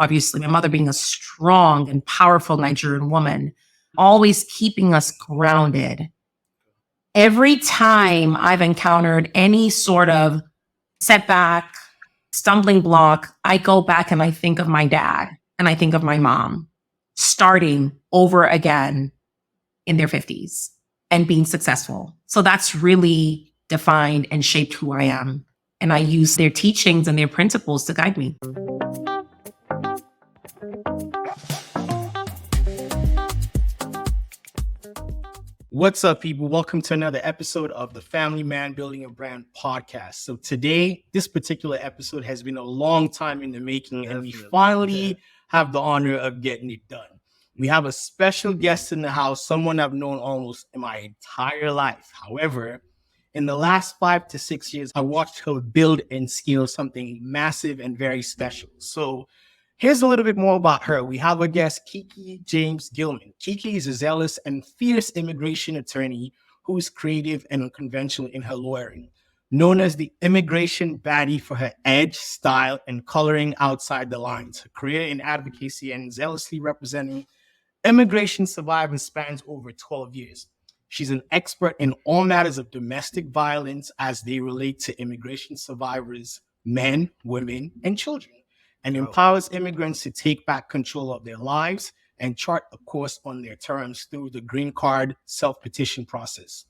Obviously, my mother being a strong and powerful Nigerian woman, always keeping us grounded. Every time I've encountered any sort of setback, stumbling block, I go back and I think of my dad and I think of my mom starting over again in their 50s and being successful. So that's really defined and shaped who I am. And I use their teachings and their principles to guide me. What's up, people? Welcome to another episode of the Family Man Building a Brand podcast. So today, this particular episode has been a long time in the making, and we finally have the honor of getting it done. We have a special guest in the house, someone I've known almost in my entire life. However, in the last 5 to 6 years, I watched her build and scale something massive and very special. So here's a little bit more about her. We have a guest, Nkechi James-Gillman. Kiki is a zealous and fierce immigration attorney who is creative and unconventional in her lawyering. Known as the immigration baddie for her edge, style, and coloring outside the lines. Her career in advocacy and zealously representing immigration survivors spans over 12 years. She's an expert in all matters of domestic violence as they relate to immigration survivors, men, women, and children, and empowers immigrants to take back control of their lives and chart a course on their terms through the green card self-petition process.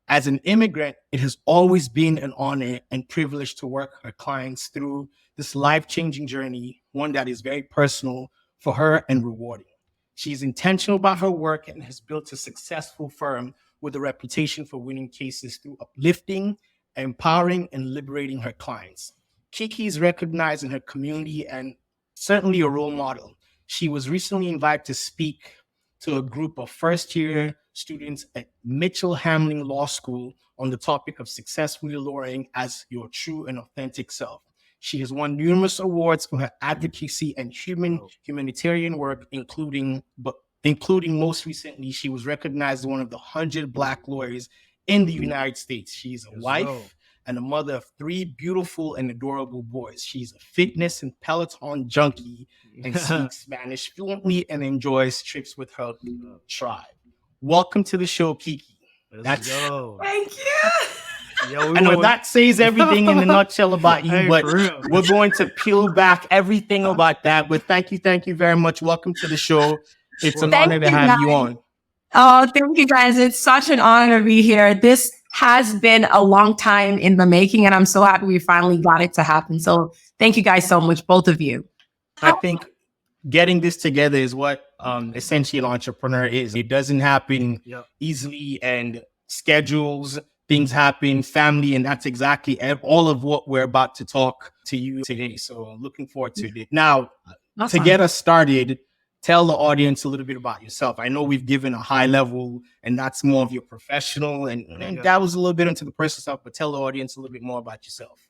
As an immigrant, it has always been an honor and privilege to work her clients through this life-changing journey, one that is very personal for her and rewarding. She's intentional about her work and has built a successful firm with a reputation for winning cases through uplifting, empowering, and liberating her clients. Kiki is recognized in her community and certainly a role model. She was recently invited to speak to a group of first-year students at Mitchell Hamlin Law School on the topic of successfully lawyering as your true and authentic self. She has won numerous awards for her advocacy and humanitarian work, including most recently, she was recognized as one of the 100 Black lawyers in the United States. She's a wife and a mother of 3 beautiful and adorable boys. She's a fitness and Peloton junkie and speaks Spanish fluently and enjoys trips with her tribe. Welcome to the show, Kiki. Thank you. I know that says everything in a nutshell about you, but we're going to peel back everything about that. But thank you very much. Welcome to the show. It's an honor to have you on. Oh, thank you guys. It's such an honor to be here. This has been a long time in the making, and I'm so happy we finally got it to happen. So thank you guys so much, both of you. I think getting this together is what essentially an entrepreneur is. It doesn't happen easily, and schedules, things happen, family, and that's exactly all of what we're about to talk to you today. So looking forward to it. Now, to get us started, tell the audience a little bit about yourself. I know we've given a high level, and that's more of your professional, and that was a little bit into the personal stuff, but tell the audience a little bit more about yourself.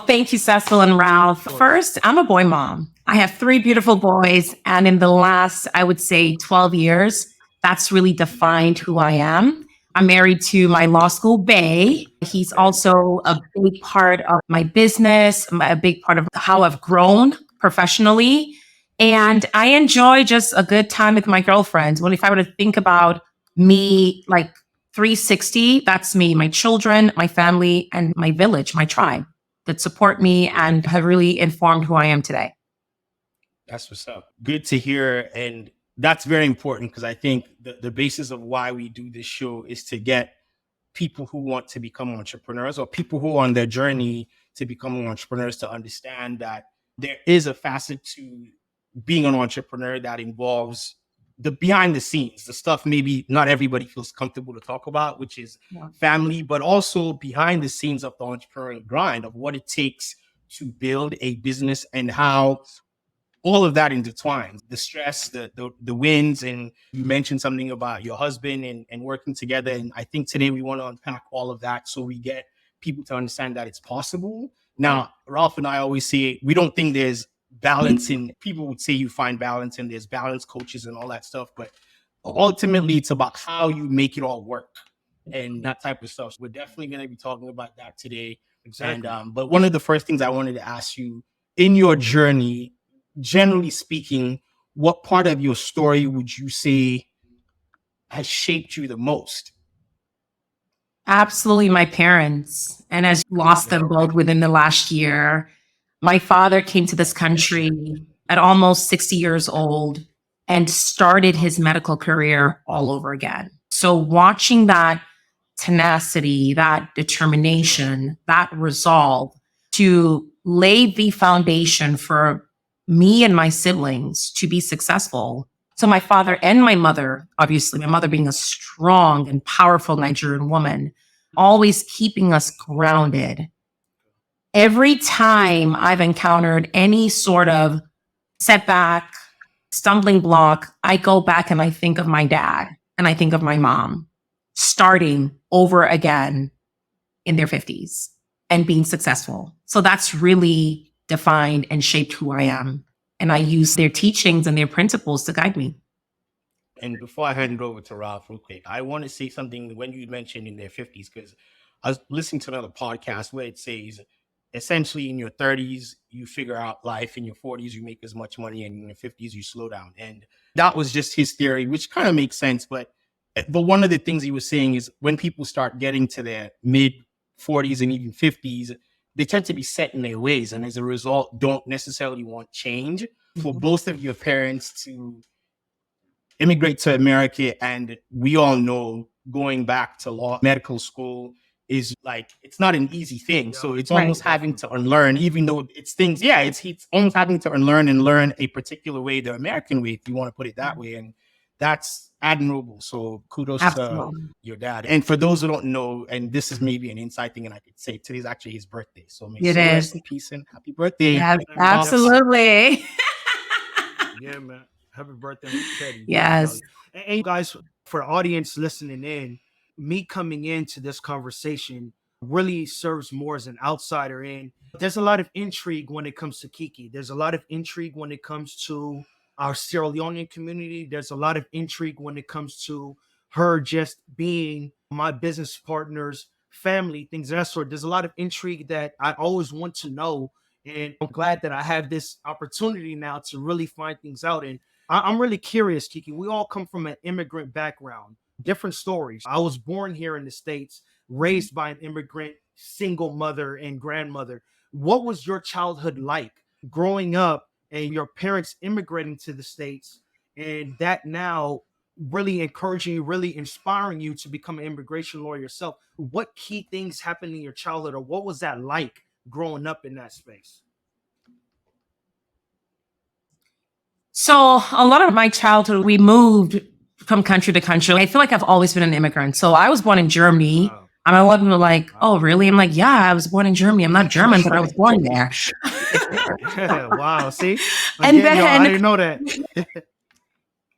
Thank you, Cecil and Ralph. First, I'm a boy mom. I have 3 beautiful boys, and in the last, I would say 12 years, that's really defined who I am. I'm married to my law school bae. He's also a big part of my business, a big part of how I've grown professionally. And I enjoy just a good time with my girlfriends. If I were to think about me, like 360, that's me, my children, my family, and my village, my tribe that support me and have really informed who I am today. That's what's up. Good to hear. And that's very important, because I think the basis of why we do this show is to get people who want to become entrepreneurs, or people who are on their journey to becoming entrepreneurs, to understand that there is a facet to being an entrepreneur that involves the behind the scenes, the stuff maybe not everybody feels comfortable to talk about, which is family, but also behind the scenes of the entrepreneurial grind of what it takes to build a business and how all of that intertwines, the stress, the wins. And you mentioned something about your husband and working together. And I think today we want to unpack all of that so we get people to understand that it's possible. Now, Ralph and I always say, we don't think there's balance in, people would say you find balance and there's balance coaches and all that stuff. But ultimately, it's about how you make it all work and that type of stuff. So we're definitely going to be talking about that today. Exactly. And, but one of the first things I wanted to ask you, in your journey, generally speaking, what part of your story would you say has shaped you the most? Absolutely, my parents. And as lost them both within the last year, my father came to this country at almost 60 years old and started his medical career all over again. So watching that tenacity, that determination, that resolve to lay the foundation for me and my siblings to be successful. So my father and my mother, obviously, my mother being a strong and powerful Nigerian woman, always keeping us grounded. Every time I've encountered any sort of setback, stumbling block, I go back and I think of my dad and I think of my mom starting over again in their 50s and being successful. So that's really defined and shaped who I am. And I use their teachings and their principles to guide me. And before I hand it over to Ralph, real quick, I want to say something when you mentioned in their 50s, because I was listening to another podcast where it says essentially in your 30s, you figure out life, in your 40s, you make as much money, and in your 50s, you slow down. And that was just his theory, which kind of makes sense. But one of the things he was saying is when people start getting to their mid 40s and even 50s, they tend to be set in their ways. And as a result, don't necessarily want change. For both of your parents to immigrate to America, and we all know going back to law medical school is like, it's not an easy thing. So it's almost having to unlearn, even though it's things, it's almost having to unlearn and learn a particular way, the American way, if you want to put it that way. And that's admirable. So kudos to your dad. And for those who don't know, and this is maybe an inside thing, and I could say today's actually his birthday. So may It so is. rest in peace and happy birthday. Yeah, absolutely. Yeah, man. Happy birthday, Teddy. Yes. And you guys, for the audience listening in, me coming into this conversation really serves more as an outsider in. There's a lot of intrigue when it comes to Kiki. There's a lot of intrigue when it comes to our Sierra Leonean community. There's a lot of intrigue when it comes to her just being my business partner's family, things of that sort. There's a lot of intrigue that I always want to know. And I'm glad that I have this opportunity now to really find things out. And I'm really curious, Kiki. We all come from an immigrant background, different stories. I was born here in the States, raised by an immigrant single mother and grandmother. What was your childhood like growing up and your parents immigrating to the States, and that now really encouraging you, really inspiring you to become an immigration lawyer yourself? What key things happened in your childhood, or what was that like growing up in that space? So a lot of my childhood, we moved from country to country. I feel like I've always been an immigrant. So I was born in Germany. Wow. And a lot of people are like, oh, really? I'm like, yeah, I was born in Germany. I'm not German, but I was born there. Wow. See? And Again, then, I didn't know that.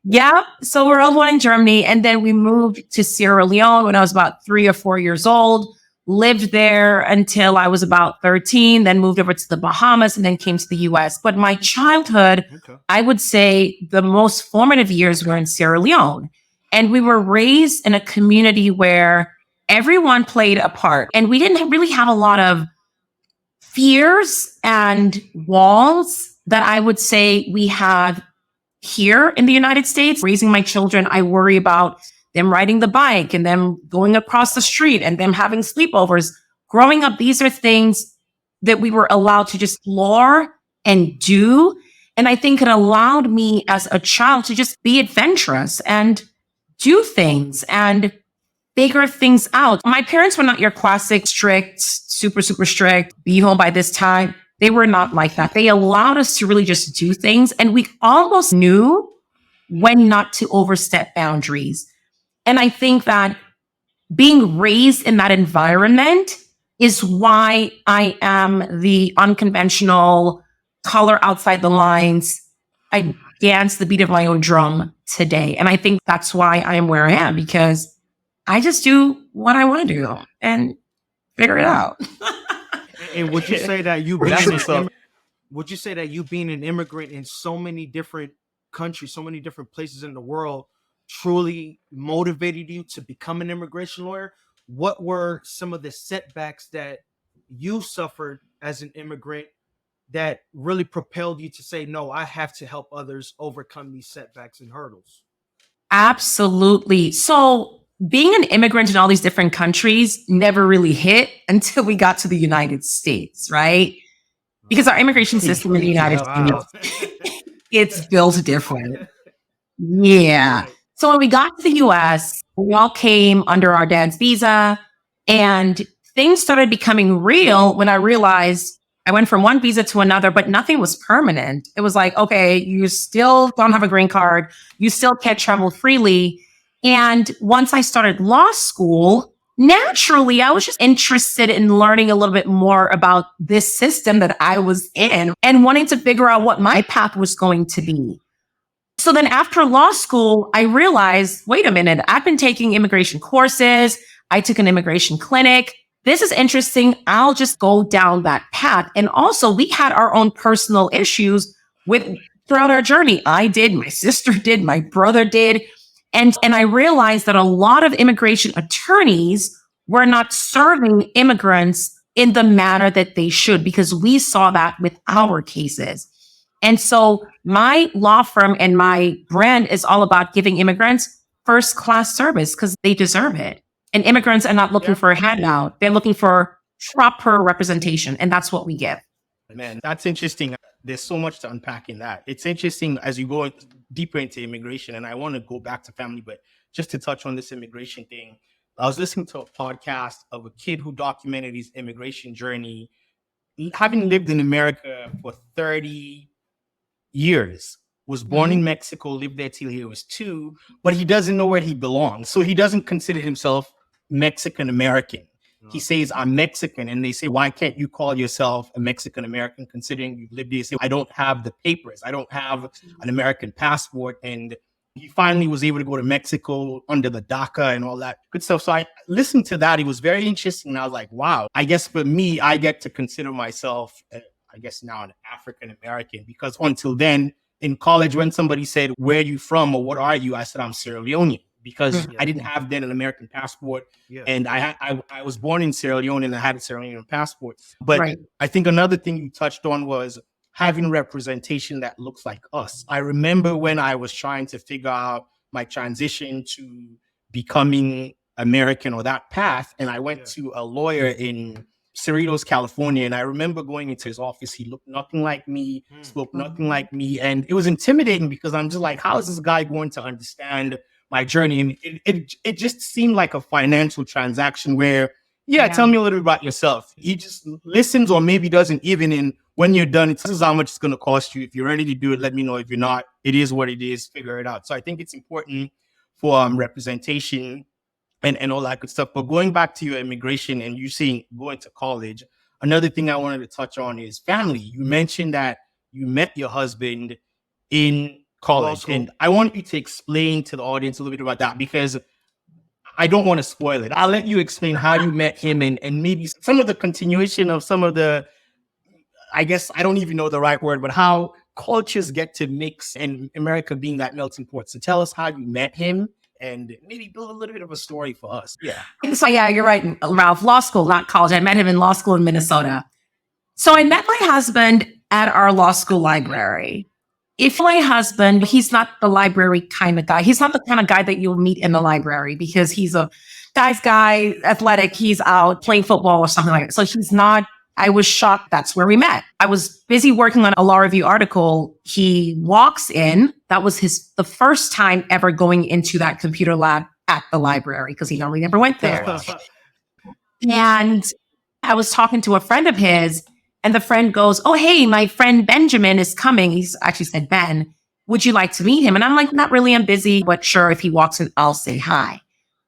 yeah. So we're all born in Germany. And then we moved to Sierra Leone when I was about 3 or 4 years old, lived there until I was about 13, then moved over to the Bahamas and then came to the US. But my childhood, Okay. I would say the most formative years were in Sierra Leone. And we were raised in a community where everyone played a part. And we didn't really have a lot of fears and walls that I would say we have here in the United States. Raising my children, I worry about them riding the bike and them going across the street and them having sleepovers. Growing up, these are things that we were allowed to just explore and do. And I think it allowed me as a child to just be adventurous and do things and figure things out. My parents were not your classic strict, super strict, be home by this time. They were not like that. They allowed us to really just do things. And we almost knew when not to overstep boundaries. And I think that being raised in that environment is why I am the unconventional color outside the lines. I dance the beat of my own drum today. And I think that's why I am where I am, because I just do what I want to do and figure it out. And would you say that would you say that you being an immigrant in so many different countries, so many different places in the world, truly motivated you to become an immigration lawyer? What were some of the setbacks that you suffered as an immigrant that really propelled you to say, no, I have to help others overcome these setbacks and hurdles? Absolutely. So being an immigrant in all these different countries never really hit until we got to the United States, right? Because our immigration system in the United Wow. States, it's built different. Yeah. Right. So when we got to the US, we all came under our dad's visa, and things started becoming real when I realized I went from one visa to another, but nothing was permanent. It was like, okay, you still don't have a green card. You still can't travel freely. And once I started law school, naturally, I was just interested in learning a little bit more about this system that I was in and wanting to figure out what my path was going to be. So then after law school, I realized, wait a minute, I've been taking immigration courses. I took an immigration clinic. This is interesting. I'll just go down that path. And also we had our own personal issues throughout our journey. I did, my sister did, my brother did. And I realized that a lot of immigration attorneys were not serving immigrants in the manner that they should, because we saw that with our cases. And so my law firm and my brand is all about giving immigrants first class service because they deserve it. And immigrants are not looking for a handout. They're looking for proper representation. And that's what we give. Man, that's interesting. There's so much to unpack in that. It's interesting as you go deeper into immigration, and I want to go back to family, but just to touch on this immigration thing, I was listening to a podcast of a kid who documented his immigration journey, having lived in America for 30 years, was born in Mexico, lived there till he was 2, but he doesn't know where he belongs. So he doesn't consider himself Mexican American. He says, I'm Mexican. And they say, why can't you call yourself a Mexican American considering you've lived here? He said, I don't have the papers. I don't have an American passport. And he finally was able to go to Mexico under the DACA and all that good stuff. So I listened to that. It was very interesting. And I was like, wow, I guess for me, I get to consider myself, I guess now an African American, because until then in college, when somebody said, where are you from or what are you? I said, I'm Sierra Leonean, because I didn't have then an American passport. And I was born in Sierra Leone and I had a Sierra Leonean passport. But I think another thing you touched on was having representation that looks like us. I remember when I was trying to figure out my transition to becoming American or that path, and I went to a lawyer in Cerritos, California. And I remember going into his office. He looked nothing like me, spoke nothing like me. And it was intimidating because I'm just like, how is this guy going to understand my journey? And it just seemed like a financial transaction where, tell me a little bit about yourself. He just listens, or maybe doesn't even. And when you're done, this is how much it's going to cost you. If you're ready to do it, let me know. If you're not, it is what it is. Figure it out. So I think it's important for representation and all that good stuff. But going back to your immigration and you saying going to college, another thing I wanted to touch on is family. You mentioned that you met your husband in college, and I want you to explain to the audience a little bit about that, because I don't want to spoil it. I'll let you explain how you met him and maybe some of the continuation of some of the, I guess I don't even know the right word, but how cultures get to mix, and America being that melting pot. So tell us how you met him and maybe build a little bit of a story for us. So you're right, Ralph. Law school, not college. I met him in law school in Minnesota. So I met my husband at our law school library. If my husband, he's not the library kind of guy. He's not the kind of guy that you'll meet in the library, because he's a guy's guy, athletic. He's out playing football or something like that. So he's not. I was shocked. That's where we met. I was busy working on a law review article. He walks in. That was the first time ever going into that computer lab at the library, because he normally never went there. And I was talking to a friend of his, and the friend goes, oh, hey, my friend Benjamin is coming. He's actually said, Ben, would you like to meet him? And I'm like, not really. I'm busy, but sure. If he walks in, I'll say hi.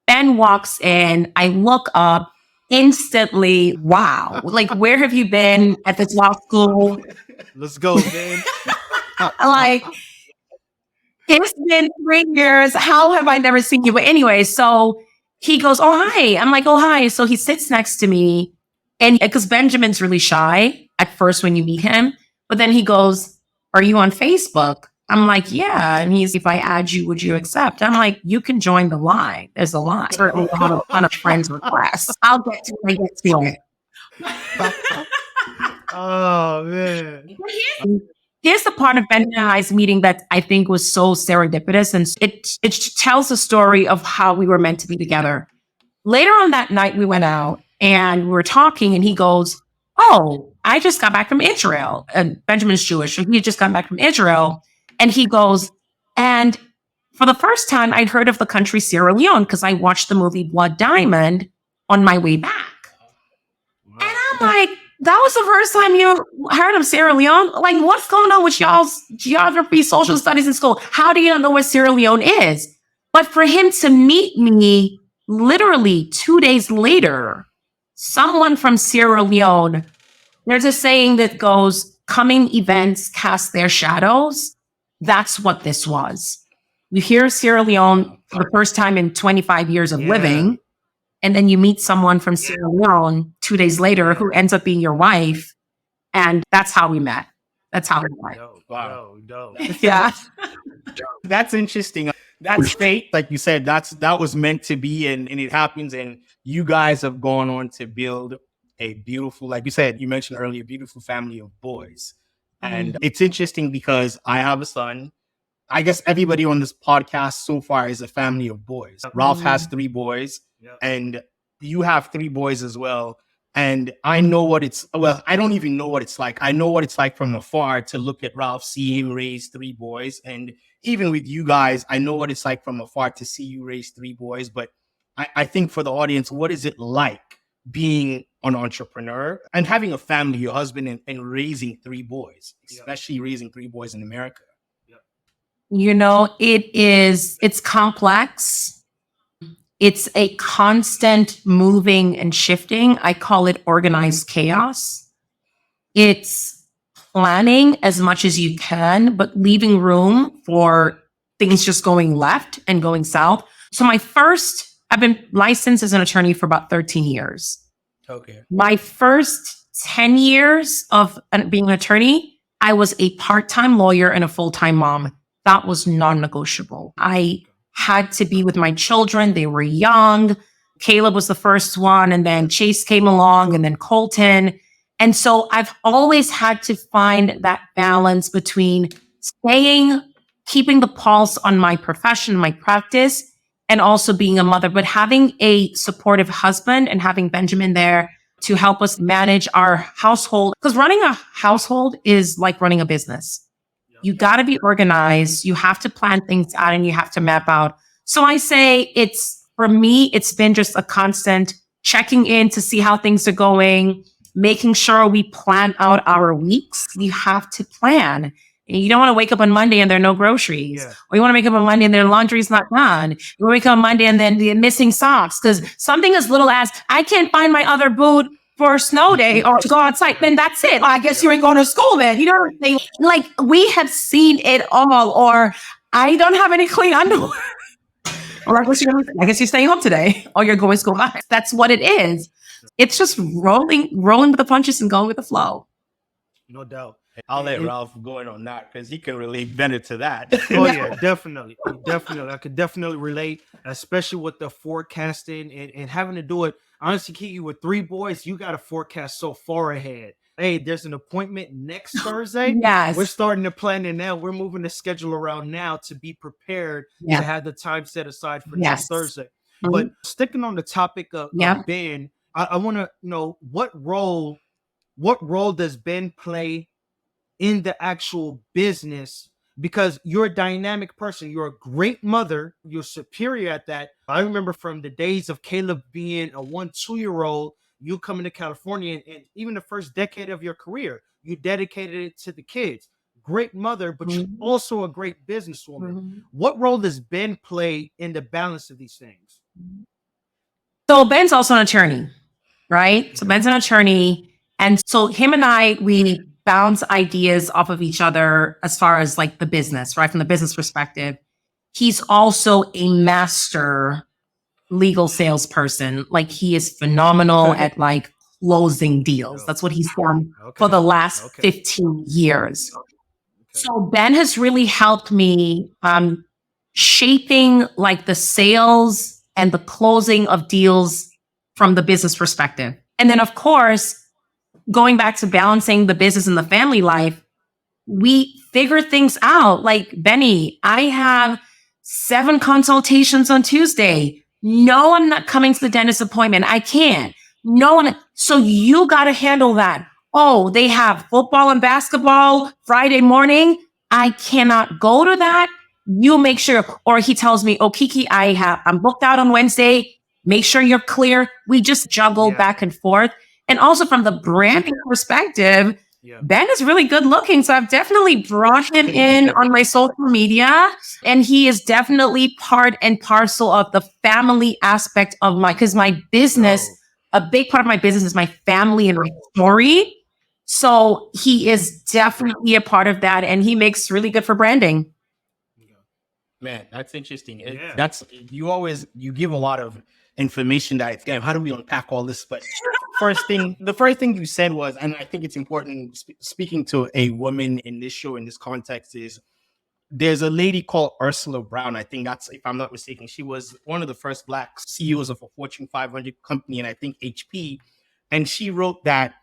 Ben walks in. I look up. Instantly, wow. Like, where have you been at this law school? Let's go, man. Like, it's been 3 years. How have I never seen you? But anyway, so he goes, oh, hi. I'm like, oh, hi. So he sits next to me, and because Benjamin's really shy at first when you meet him, but then he goes, are you on Facebook? I'm like, yeah. And he's, if I add you, would you accept? I'm like, you can join the line. There's a line. Certainly have a ton of friends requests. I'll get to it. Oh man. Here's the part of Ben and I's meeting that I think was so serendipitous, and it tells the story of how we were meant to be together. Later on that night, we went out and we were talking, and he goes, "Oh, I just got back from Israel." And Benjamin's Jewish, so he just got back from Israel, and he goes, and for the first time, I'd heard of the country Sierra Leone because I watched the movie Blood Diamond on my way back. And I'm like, that was the first time you heard of Sierra Leone? Like, what's going on with y'all's geography, social studies in school? How do you not know where Sierra Leone is? But for him to meet me literally 2 days later, someone from Sierra Leone, there's a saying that goes, coming events cast their shadows. That's what this was. You hear Sierra Leone for the first time in 25 years of living, and then you meet someone from Sierra Leone 2 days later who ends up being your wife. And that's how we met. That's how we met. Wow. Yeah. That's interesting. That's fate. Like you said, that was meant to be, and it happens. And you guys have gone on to build a beautiful, like you said, you mentioned earlier, beautiful family of boys. And it's interesting because I have a son. I guess everybody on this podcast so far is a family of boys. Ralph has 3 boys, and you have 3 boys as well. And I know what I don't even know what it's like. I know what it's like from afar to look at Ralph, see him raise 3 boys. And even with you guys, I know what it's like from afar to see you raise 3 boys. But I think for the audience, what is it like being an entrepreneur and having a family, your husband, and raising 3 boys, especially raising 3 boys in America? You know, it's complex. It's a constant moving and shifting. I call it organized chaos. It's planning as much as you can, but leaving room for things just going left and going south. So I've been licensed as an attorney for about 13 years. Okay. My first 10 years of being an attorney, I was a part-time lawyer and a full-time mom. That was non-negotiable. I had to be with my children. They were young. Caleb was the first one, and then Chase came along, and then Colton. And so I've always had to find that balance between keeping the pulse on my profession, my practice, and also being a mother, but having a supportive husband and having Benjamin there to help us manage our household. Because running a household is like running a business. You got to be organized. You have to plan things out and you have to map out. So I say for me, it's been just a constant checking in to see how things are going, making sure we plan out our weeks. You have to plan. And you don't want to wake up on Monday and there are no groceries. Or you want to wake up on Monday and their laundry's not done. You want to wake up on Monday and then you're missing socks. Because something as little as, I can't find my other boot for a snow day or to go outside, then that's it. I guess you ain't going to school then. You know what I'm saying? Like, we have seen it all. Or I don't have any clean underwear. Or I guess you're staying home today. Or you're going to school. That's what it is. It's just rolling with the punches and going with the flow. No doubt. I'll let Ralph go in on that because he can relate better to that. Oh yeah, definitely. I could definitely relate, especially with the forecasting and having to do it. Honestly, Kiki, with 3 boys, you got to forecast so far ahead. Hey, there's an appointment next Thursday. Yes. We're starting to plan it now. We're moving the schedule around now to be prepared to have the time set aside for next Thursday. Mm-hmm. But sticking on the topic of Ben, I want to know what role does Ben play in the actual business? Because you're a dynamic person. You're a great mother. You're superior at that. I remember from the days of Caleb being a 1-2-year-old, you coming to California and even the first decade of your career, you dedicated it to the kids. Great mother, but you're also a great businesswoman. What role does Ben play in the balance of these things? So Ben's also an attorney, right? So Ben's an attorney. And so him and I, we bounce ideas off of each other as far as like the business, right? From the business perspective. He's also a master legal salesperson. Like, he is phenomenal at like closing deals. That's what he's done for the last 15 years. So Ben has really helped me shaping like the sales and the closing of deals from the business perspective. And then of course, going back to balancing the business and the family life, we figure things out. Like, Benny, I have 7 consultations on Tuesday. No, I'm not coming to the dentist appointment. I can't. No one. So you got to handle that. Oh, they have football and basketball Friday morning. I cannot go to that. You make sure. Or he tells me, oh, Kiki, I'm booked out on Wednesday. Make sure you're clear. We just juggle back and forth. And also from the branding perspective, Ben is really good looking. So I've definitely brought him in on my social media. And he is definitely part and parcel of the family aspect of because my business, a big part of my business is my family and my story. So he is definitely a part of that. And he makes really good for branding. Man, that's interesting. You give a lot of information that damn, how do we unpack all this? But the first thing you said was, and I think it's important speaking to a woman in this show, in this context, is there's a lady called Ursula Brown. I think that's, if I'm not mistaken, she was one of the first Black CEOs of a Fortune 500 company, and I think HP. And she wrote that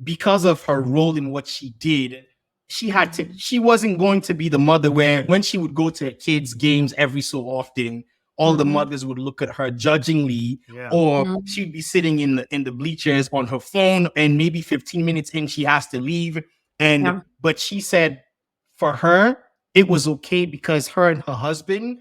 because of her role in what she did, she wasn't going to be the mother where when she would go to her kids' games every so often, all the mothers would look at her judgingly, or she'd be sitting in the bleachers on her phone, and maybe 15 minutes in, she has to leave. But she said for her, it was okay because her and her husband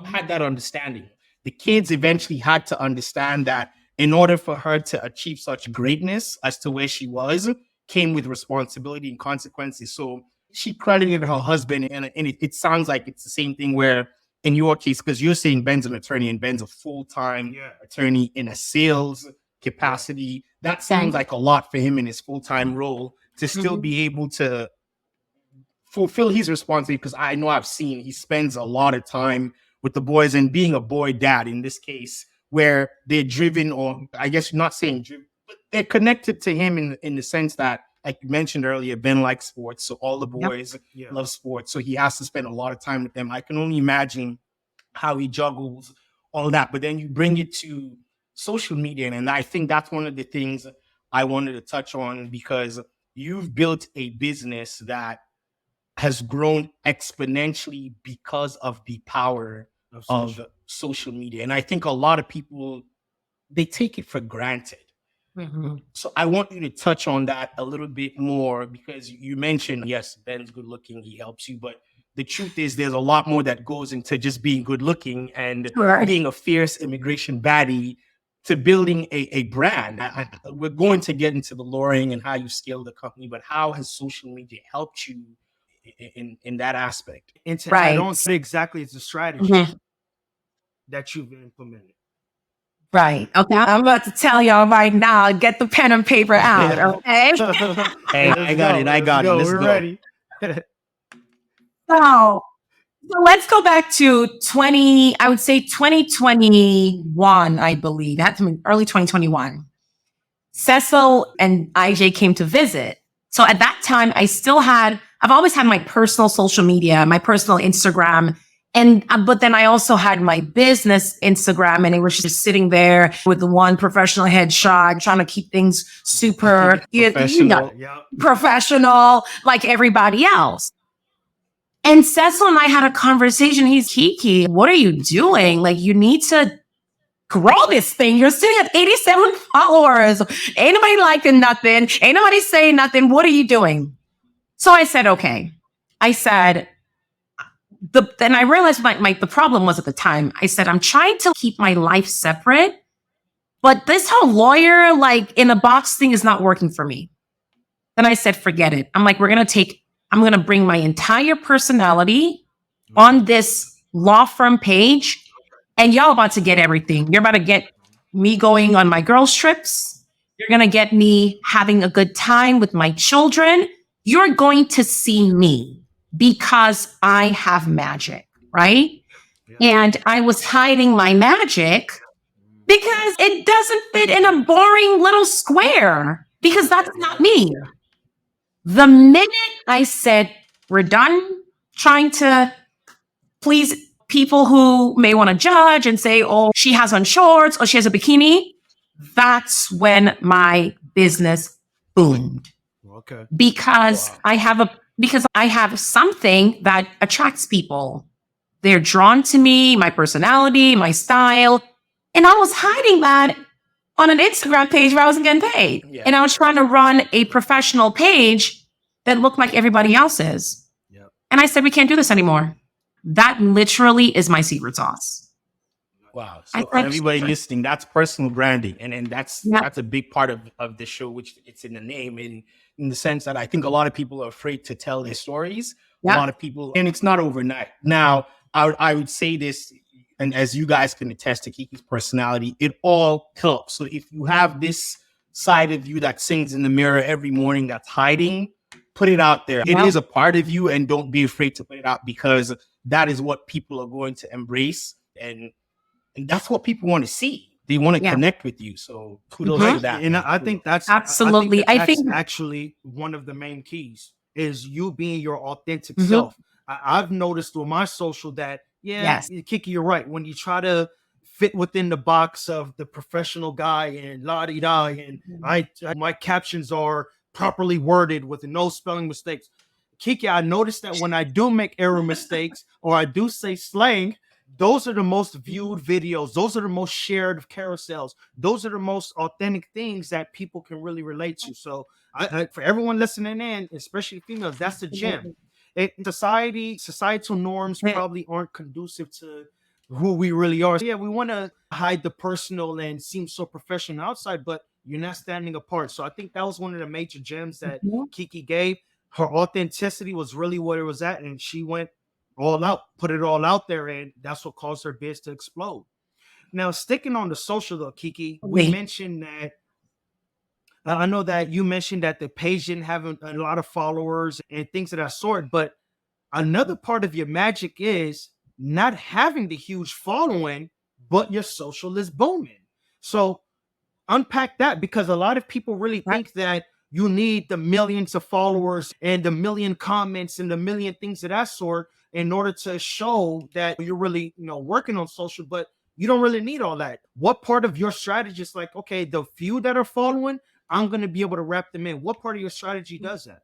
had that understanding. The kids eventually had to understand that in order for her to achieve such greatness as to where she was, came with responsibility and consequences. So she credited her husband, and it sounds like it's the same thing where, in your case, because you're saying Ben's an attorney and Ben's a full-time attorney in a sales capacity, that sounds like a lot for him in his full-time role to still be able to fulfill his responsibility. Because I know I've seen he spends a lot of time with the boys, and being a boy dad in this case, where they're driven, or I guess not saying driven, but they're connected to him in the sense that, like you mentioned earlier, Ben likes sports. So all the boys love sports. So he has to spend a lot of time with them. I can only imagine how he juggles all that. But then you bring it to social media. And I think that's one of the things I wanted to touch on, because you've built a business that has grown exponentially because of the power of social media. And I think a lot of people, they take it for granted. So I want you to touch on that a little bit more, because you mentioned, yes, Ben's good looking, he helps you, but the truth is there's a lot more that goes into just being good looking and being a fierce immigration baddie to building a brand. We're going to get into the lawyering and how you scale the company, but how has social media helped you in that aspect? And to add on to exactly, it's a strategy that you've implemented. Right. Okay. I'm about to tell y'all right now. Get the pen and paper out. Okay. Hey, I got it. Let's We're go. ready. So let's go back to 2021, I believe. That's early 2021. Cecil and IJ came to visit. So at that time, I've always had my personal social media, my personal Instagram. But then I also had my business Instagram, and it was just sitting there with the one professional headshot, trying to keep things super professional, like everybody else. And Cecil and I had a conversation. He's, Kiki, what are you doing? Like, you need to grow this thing. You're sitting at 87 followers. Ain't nobody liking nothing. Ain't nobody saying nothing. What are you doing? So I said, okay. I said, then I realized the problem was at the time. I said, I'm trying to keep my life separate, but this whole lawyer, like in a box thing, is not working for me. Then I said, forget it. I'm like, I'm going to bring my entire personality on this law firm page, and y'all about to get everything. You're about to get me going on my girls' trips. You're going to get me having a good time with my children. You're going to see me, because I have magic, right? And I was hiding my magic because it doesn't fit in a boring little square, because that's not me. The minute I said, we're done trying to please people who may want to judge and say, oh, she has on shorts or she has a bikini, that's when my business boomed Okay. because Wow. I have something that attracts people. They're drawn to me, my personality, my style. And I was hiding that on an Instagram page where I wasn't getting paid. Yeah. And I was trying to run a professional page that looked like everybody else's. Yep. And I said, we can't do this anymore. That literally is my secret sauce. Wow. I So for thought- everybody listening, that's personal branding. And that's Yeah. that's a big part of the show, which it's in the name, in the sense that I think a lot of people are afraid to tell their stories. Yeah. A lot of people, and it's not overnight. Now, I would say this, and as you guys can attest to Kiki's personality, it all helps. So if you have this side of you that sings in the mirror every morning that's hiding, put it out there. Yeah. It is a part of you, and don't be afraid to put it out, because that is what people are going to embrace. And that's what people want to see. They want to Yeah. connect with you. So kudos Mhm. to that. And man. I think that's Absolutely. I that's think- actually one of the main keys is you being your authentic Mhm. self. I've noticed through my social that, Yes. Kiki, you're right. When you try to fit within the box of the professional guy and la di da, and my captions are properly worded with no spelling mistakes. Kiki, I noticed that when I do make error mistakes or I do say slang, those are the most viewed videos. Those are the most shared carousels. Those are the most authentic things that people can really relate to. So for everyone listening in, especially females, that's the gem. Societal norms probably aren't conducive to who we really are. Yeah, we want to hide the personal and seem so professional outside, but you're not standing apart. So I think that was one of the major gems that Mhm. Kiki gave. Her authenticity was really what it was at, and she went all out, put it all out there, and that's what caused her biz to explode. Now, sticking on the social though, Kiki, we Wait. mentioned that I know that you mentioned that the page didn't have a lot of followers and things of that sort, but another part of your magic is not having the huge following, but your social is booming. So unpack that, because a lot of people really think that you need the millions of followers and the million comments and the million things of that sort in order to show that you're really, working on social, but you don't really need all that. What part of your strategy is like, okay, the few that are following, I'm going to be able to wrap them in? What part of your strategy does that?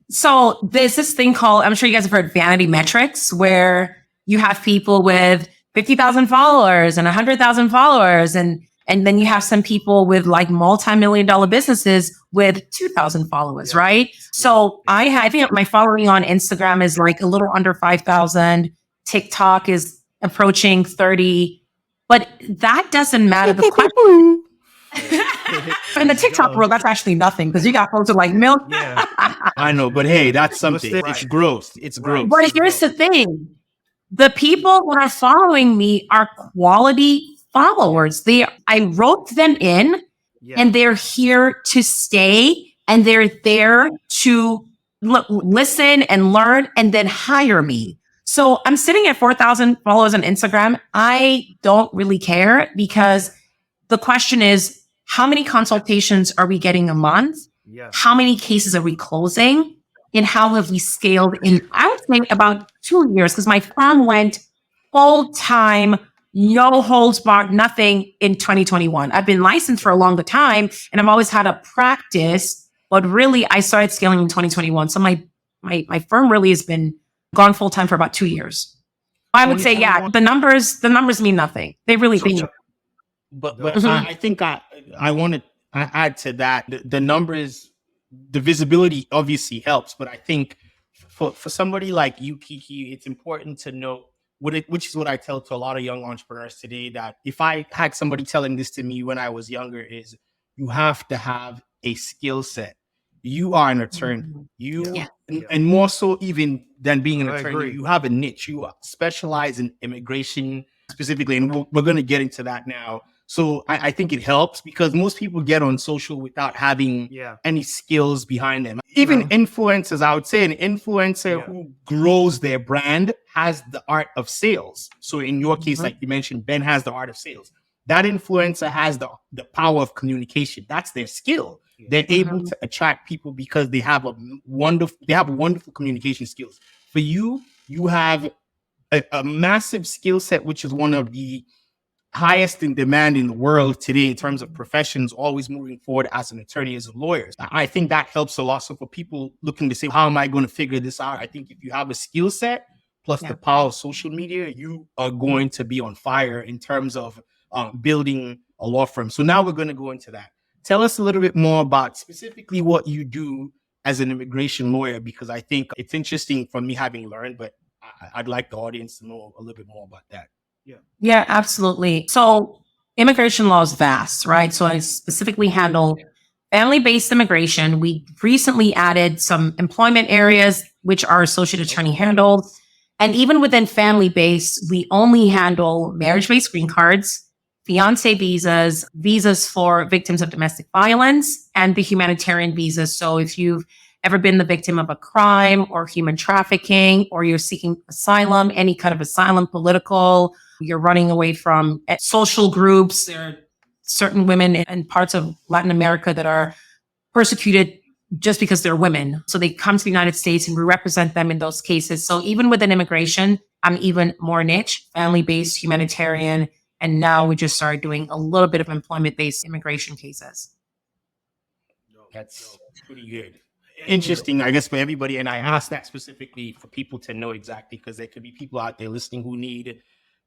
So there's this thing called, I'm sure you guys have heard vanity metrics, where you have people with 50,000 followers and 100,000 followers. And then you have some people with like multi-million-dollar businesses with 2,000 followers, right? So I think my following on Instagram is like a little under 5,000. TikTok is approaching 30, but that doesn't matter. The question in the TikTok world, that's actually nothing, because you got folks with like milk. Yeah. I know, but hey, that's something. Right. It's gross. It's gross. But here's the thing. The people that are following me are quality followers. I wrote them in, and they're here to stay, and they're there to listen and learn and then hire me. So I'm sitting at 4,000 followers on Instagram. I don't really care, because the question is, how many consultations are we getting a month? Yeah. How many cases are we closing? And how have we scaled in, I would say, about 2 years, because my firm went full time, no holds barred, nothing in 2021. I've been licensed for a longer time, and I've always had a practice, but really I started scaling in 2021. So my firm really has been gone full time for about 2 years. I would say, yeah, the numbers mean nothing. They really mean. But Mhm. I think I want to add to that. The numbers, the visibility obviously helps, but I think for somebody like you, Kiki, it's important to know which is what I tell to a lot of young entrepreneurs today, that if I had somebody telling this to me when I was younger, is you have to have a skill set. You are an attorney. Yeah. And more so even than being an I attorney, agree. you have a niche. You specialize in immigration specifically, and we're going to get into that now. So I think it helps, because most people get on social without having any skills behind them. Even influencers, I would say an influencer who grows their brand has the art of sales. So in your case, like you mentioned, Ben has the art of sales. That influencer has the power of communication. That's their skill. They're able to attract people because they have wonderful communication skills. For you, you have a massive skill set, which is one of the highest in demand in the world today in terms of professions, always moving forward as an attorney, as a lawyer. I think that helps a lot. So for people looking to say, how am I going to figure this out? I think if you have a skill set plus the power of social media, you are going to be on fire in terms of building a law firm. So now we're going to go into that. Tell us a little bit more about specifically what you do as an immigration lawyer, because I think it's interesting from me having learned, but I'd like the audience to know a little bit more about that. Yeah, absolutely. So immigration law is vast, right? So I specifically handle family-based immigration. We recently added some employment areas, which our associate attorney handled. And even within family-based, we only handle marriage-based green cards, fiancé visas, visas for victims of domestic violence, and the humanitarian visas. So if you've ever been the victim of a crime or human trafficking, or you're seeking asylum, any kind of asylum, political, you're running away from social groups. There are certain women in parts of Latin America that are persecuted just because they're women. So they come to the United States and we represent them in those cases. So even within immigration, I'm even more niche, family-based, humanitarian. And now we just started doing a little bit of employment-based immigration cases. That's pretty good. Interesting, I guess, for everybody. And I asked that specifically for people to know exactly, because there could be people out there listening who need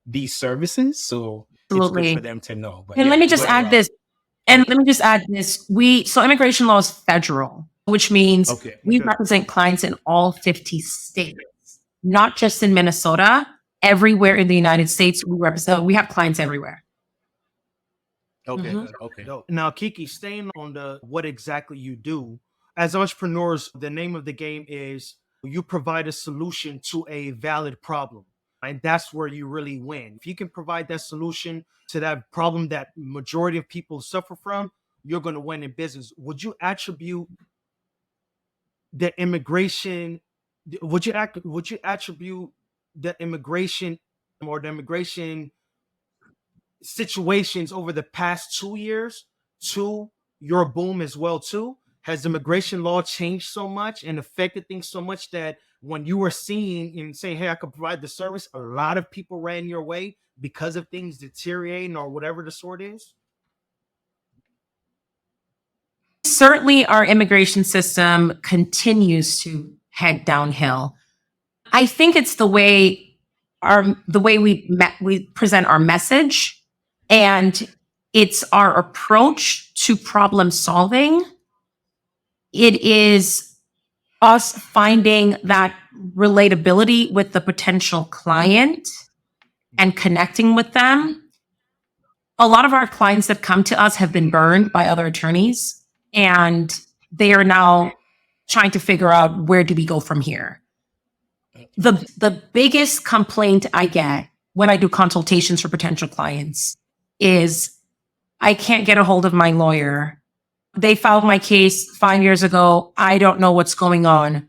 these services. So Absolutely. it's good for them to know. But and let me just add this. So immigration law is federal, which means we represent clients in all 50 states, not just in Minnesota. Everywhere in the United States, we have clients everywhere. Okay. Now, Kiki, staying on what exactly you do. As entrepreneurs, the name of the game is you provide a solution to a valid problem. And that's where you really win. If you can provide that solution to that problem that majority of people suffer from, you're going to win in business. Would you attribute the immigration? Would you attribute the immigration or the immigration situations over the past 2 years to your boom as well too? Has immigration law changed so much and affected things so much that when you were seeing and saying, hey, I could provide the service, a lot of people ran your way because of things deteriorating or whatever the sort is? Certainly, our immigration system continues to head downhill. I think it's the way we present our message, and it's our approach to problem solving. It is us finding that relatability with the potential client and connecting with them. A lot of our clients that come to us have been burned by other attorneys, and they are now trying to figure out, where do we go from here? The biggest complaint I get when I do consultations for potential clients is, I can't get a hold of my lawyer. They filed my case 5 years ago. I don't know what's going on.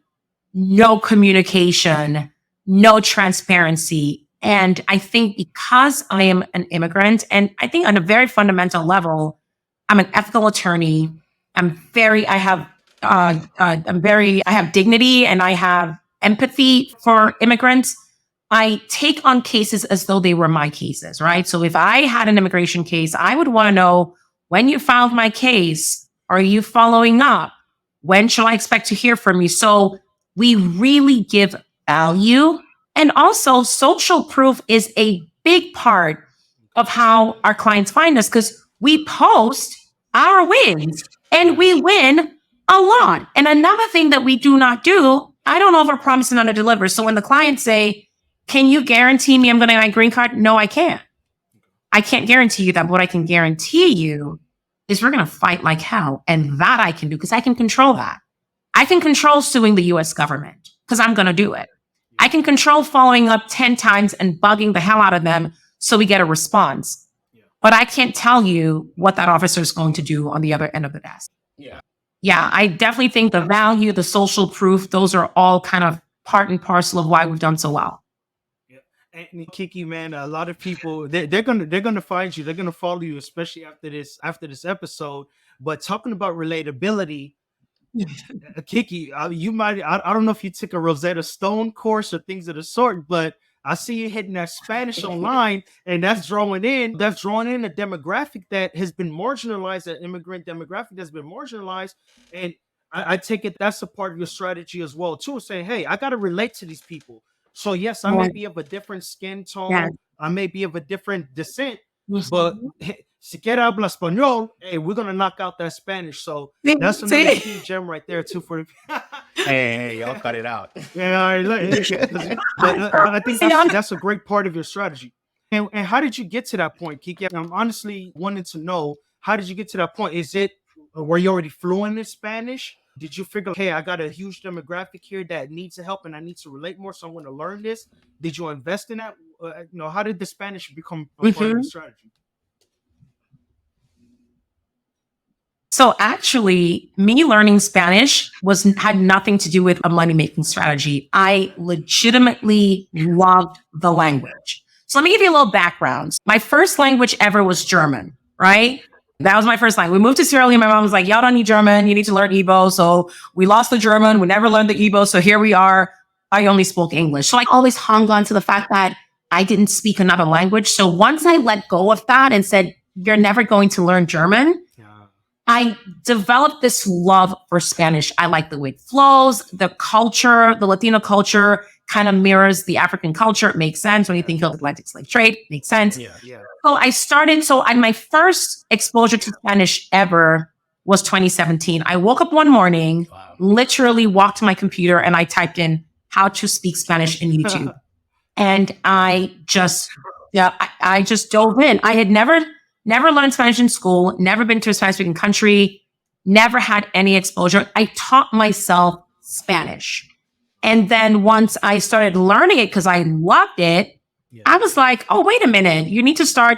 No communication, no transparency. And I think because I am an immigrant, and I think on a very fundamental level, I'm an ethical attorney. I have dignity and I have empathy for immigrants. I take on cases as though they were my cases, right? So if I had an immigration case, I would want to know, when you filed my case, are you following up? When shall I expect to hear from you? So we really give value. And also, social proof is a big part of how our clients find us, because we post our wins and we win a lot. And another thing that we do not do, I don't overpromise and underdeliver. So when the clients say, can you guarantee me I'm going to get my green card? No, I can't. I can't guarantee you that. But what I can guarantee you is we're going to fight like hell. And that I can do, because I can control that. I can control suing the US government, because I'm going to do it. I can control following up 10 times and bugging the hell out of them so we get a response. But I can't tell you what that officer is going to do on the other end of the desk. Yeah, I definitely think the value, the social proof, those are all kind of part and parcel of why we've done so well. And Kiki, man, a lot of people they're gonna find you. They're gonna follow you, especially after this episode. But talking about relatability, Kiki, you might I don't know if you took a Rosetta Stone course or things of the sort, but I see you hitting that Spanish online, and that's drawing in a demographic that has been marginalized, that immigrant demographic that's been marginalized. And I take it that's a part of your strategy as well, too, saying, hey, I got to relate to these people. So yes, I may be of a different skin Yeah. tone, I may be of a different descent, but Mhm. si quiere habla español, hey, we're gonna knock out that Spanish. So that's another See? key gem right there too for the Hey, y'all cut it out. yeah, all right, but I think that's a great part of your strategy. And how did you get to that point, Kiki? I'm honestly wanting to know, how did you get to that point? Is it were you already fluent in Spanish? Did you figure, hey, I got a huge demographic here that needs help and I need to relate more, so I'm going to learn this? Did you invest in that? How did the Spanish become a part of your Mhm. strategy? So actually, me learning Spanish had nothing to do with a money-making strategy. I legitimately loved the language. So let me give you a little background. My first language ever was German, right? That was my first language. We moved to Sierra Leone. My mom was like, y'all don't need German. You need to learn Igbo. So we lost the German. We never learned the Igbo. So here we are. I only spoke English. So I always hung on to the fact that I didn't speak another language. So once I let go of that and said, you're never going to learn German, I developed this love for Spanish. I like the way it flows, the culture, the Latino culture kind of mirrors the African culture. It makes sense when you think of Atlantic slave trade. It makes sense. Yeah. So my first exposure to Spanish ever was 2017. I woke up one morning, literally walked to my computer, and I typed in how to speak Spanish in YouTube. And I just dove in. I had never learned Spanish in school, never been to a Spanish speaking country, never had any exposure. I taught myself Spanish. And then once I started learning it because I loved it, I was like, oh, wait a minute. You need to start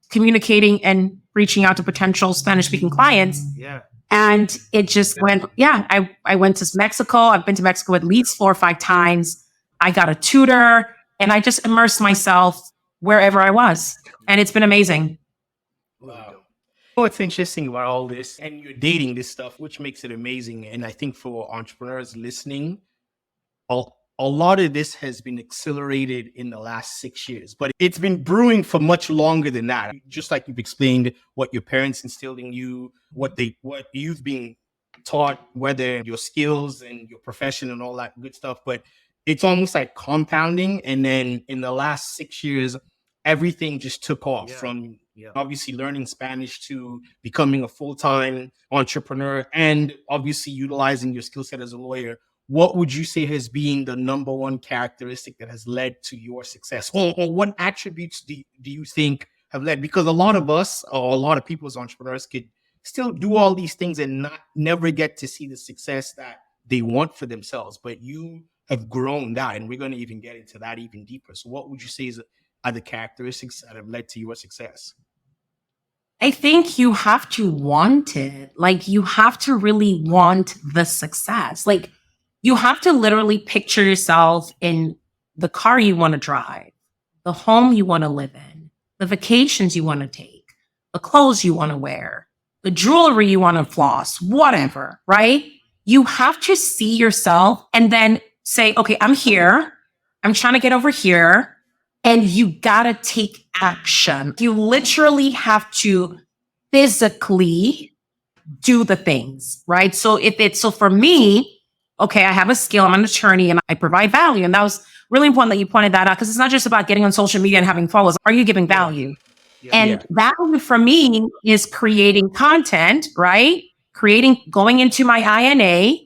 communicating and reaching out to potential Spanish speaking clients. Yeah. And it just went, I went to Mexico. I've been to Mexico at least 4 or 5 times. I got a tutor and I just immersed myself wherever I was. And it's been amazing. Wow. What's interesting about all this, and you're dating this stuff, which makes it amazing. And I think for entrepreneurs listening, a lot of this has been accelerated in the last 6 years, but it's been brewing for much longer than that. Just like you've explained what your parents instilled in you, what you've been taught, whether your skills and your profession and all that good stuff. But it's almost like compounding. And then in the last 6 years, everything just took off from obviously learning Spanish to becoming a full-time entrepreneur and obviously utilizing your skill set as a lawyer. What would you say has been the number one characteristic that has led to your success? Or what attributes do you think have led? Because a lot of us, or a lot of people as entrepreneurs, could still do all these things and never get to see the success that they want for themselves. But you have grown that, and we're going to even get into that even deeper. So what would you say are the characteristics that have led to your success? I think you have to want it. Like, you have to really want the success. Like, you have to literally picture yourself in the car you want to drive, the home you want to live in, the vacations you want to take, the clothes you want to wear, the jewelry you want to floss, whatever, right? You have to see yourself and then say, okay, I'm here. I'm trying to get over here. And you got to take action. You literally have to physically do the things, right? So for me, okay, I have a skill, I'm an attorney and I provide value. And that was really important that you pointed that out, because it's not just about getting on social media and having followers. Are you giving value? And value for me is creating content, right? Going into my INA,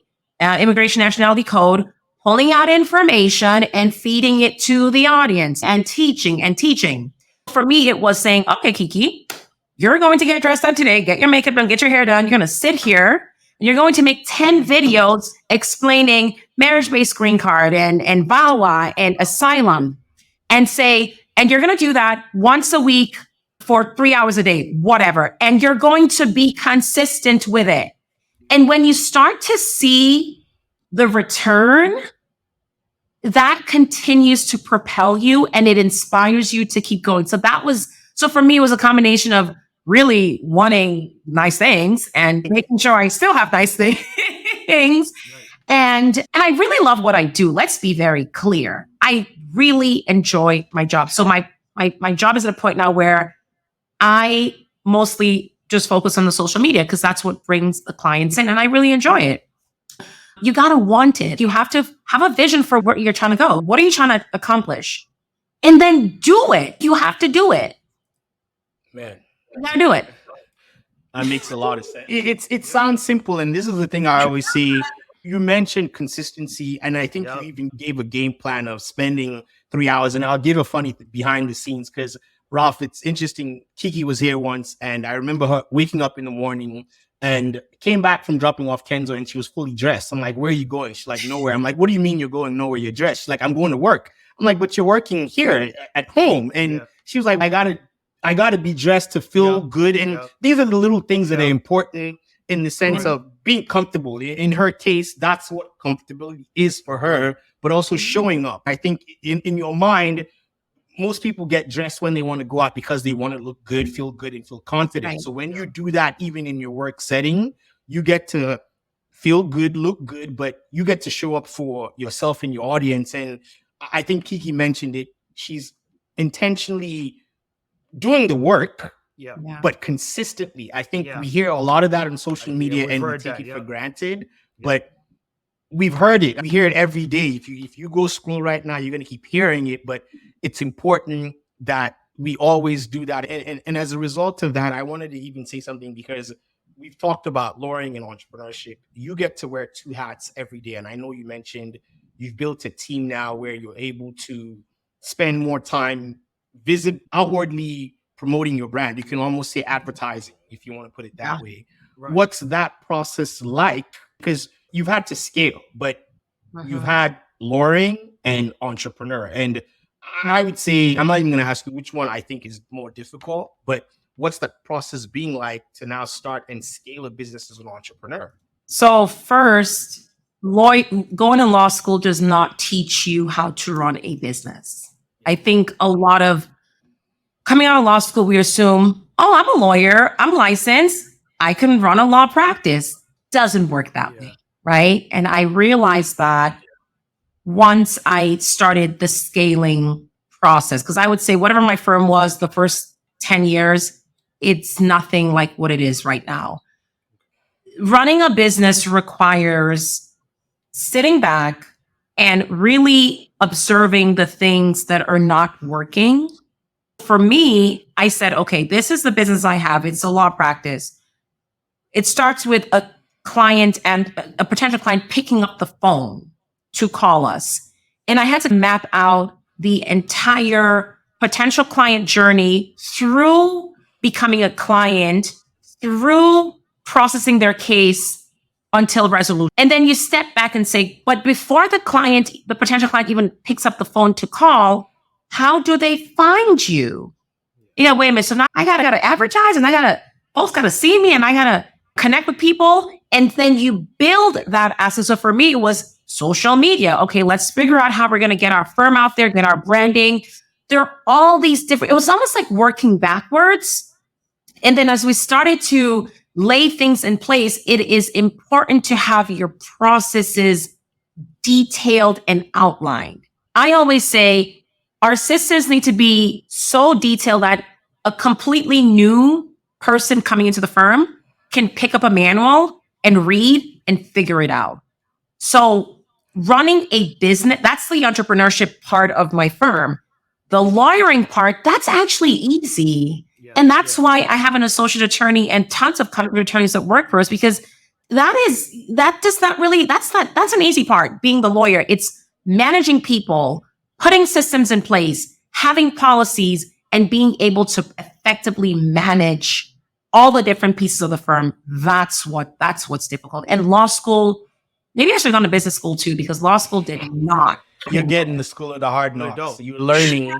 Immigration Nationality Code, pulling out information and feeding it to the audience and teaching. For me, it was saying, okay, Kiki, you're going to get dressed up today, get your makeup done, get your hair done. You're going to sit here and you're going to make 10 videos explaining marriage-based green card and VAWA and asylum and you're going to do that once a week for 3 hours a day, whatever. And you're going to be consistent with it. And when you start to see the return, that continues to propel you and it inspires you to keep going. So for me, it was a combination of really wanting nice things and making sure I still have nice things. And I really love what I do. Let's be very clear. I really enjoy my job. So my job is at a point now where I mostly just focus on the social media because that's what brings the clients in, and I really enjoy it. You got to want it. You have to have a vision for where you're trying to go. What are you trying to accomplish? And then do it. You have to do it. Man, You got to do it. that makes a lot of sense. It sounds simple, and this is the thing I always say. You mentioned consistency, and I think you even gave a game plan of spending 3 hours. And I'll give a funny behind the scenes because Ralph, it's interesting. Kiki was here once, and I remember her waking up in the morning and came back from dropping off Kenzo, and she was fully dressed. I'm like, "Where are you going?" She's like, "Nowhere." I'm like, "What do you mean you're going nowhere? You're dressed." She's like, "I'm going to work." I'm like, "But you're working here at home." And she was like, I gotta be dressed to feel good. And these are the little things that are important in the sense of being comfortable. In her case, that's what comfortability is for her, but also showing up. I think in your mind, most people get dressed when they want to go out because they want to look good, feel good, and feel confident. Right. So when you do that, even in your work setting, you get to feel good, look good, but you get to show up for yourself and your audience. And I think Kiki mentioned it. She's intentionally doing the work, but consistently. I think we hear a lot of that on social media and we take it for granted, but we've heard it. We hear it every day. If you go scroll right now, you're going to keep hearing it, but it's important that we always do that. And as a result of that, I wanted to even say something because we've talked about lawyering and entrepreneurship. You get to wear two hats every day. And I know you mentioned you've built a team now where you're able to spend more time outwardly promoting your brand. You can almost say advertising, if you want to put it that way. Right. What's that process like? Because you've had to scale, but you've had lawyering and entrepreneur. And I would say, I'm not even going to ask you which one I think is more difficult, but what's the process being like to now start and scale a business as an entrepreneur? So first, going to law school does not teach you how to run a business. I think a lot of coming out of law school, we assume, oh, I'm a lawyer, I'm licensed, I can run a law practice. Doesn't work that way, right? And I realized that once I started the scaling process, because I would say whatever my firm was the first 10 years, it's nothing like what it is right now. Running a business requires sitting back and really observing the things that are not working. For me, I said, okay, this is the business I have. It's a law practice. It starts with a client and a potential client picking up the phone to call us. And I had to map out the entire potential client journey through becoming a client, through processing their case until resolution. And then you step back and say, but before the potential client even picks up the phone to call, how do they find you? Wait a minute. So now I gotta advertise and folks gotta see me and I gotta connect with people. And then you build that asset. So for me, it was social media. Okay, let's figure out how we're gonna get our firm out there, get our branding. There are all these different, it was almost like working backwards. And then as we started to lay things in place, it is important to have your processes detailed and outlined. I always say our systems need to be so detailed that a completely new person coming into the firm can pick up a manual and read and figure it out. So running a business, that's the entrepreneurship part of my firm. The lawyering part, that's actually easy. And that's why I have an associate attorney and tons of company attorneys that work for us, because that's an easy part, being the lawyer. It's managing people, putting systems in place, having policies, and being able to effectively manage all the different pieces of the firm. That's what's difficult. And law school, maybe I should have gone to business school too, because law school did not. You're getting the school of the hard knocks. You're learning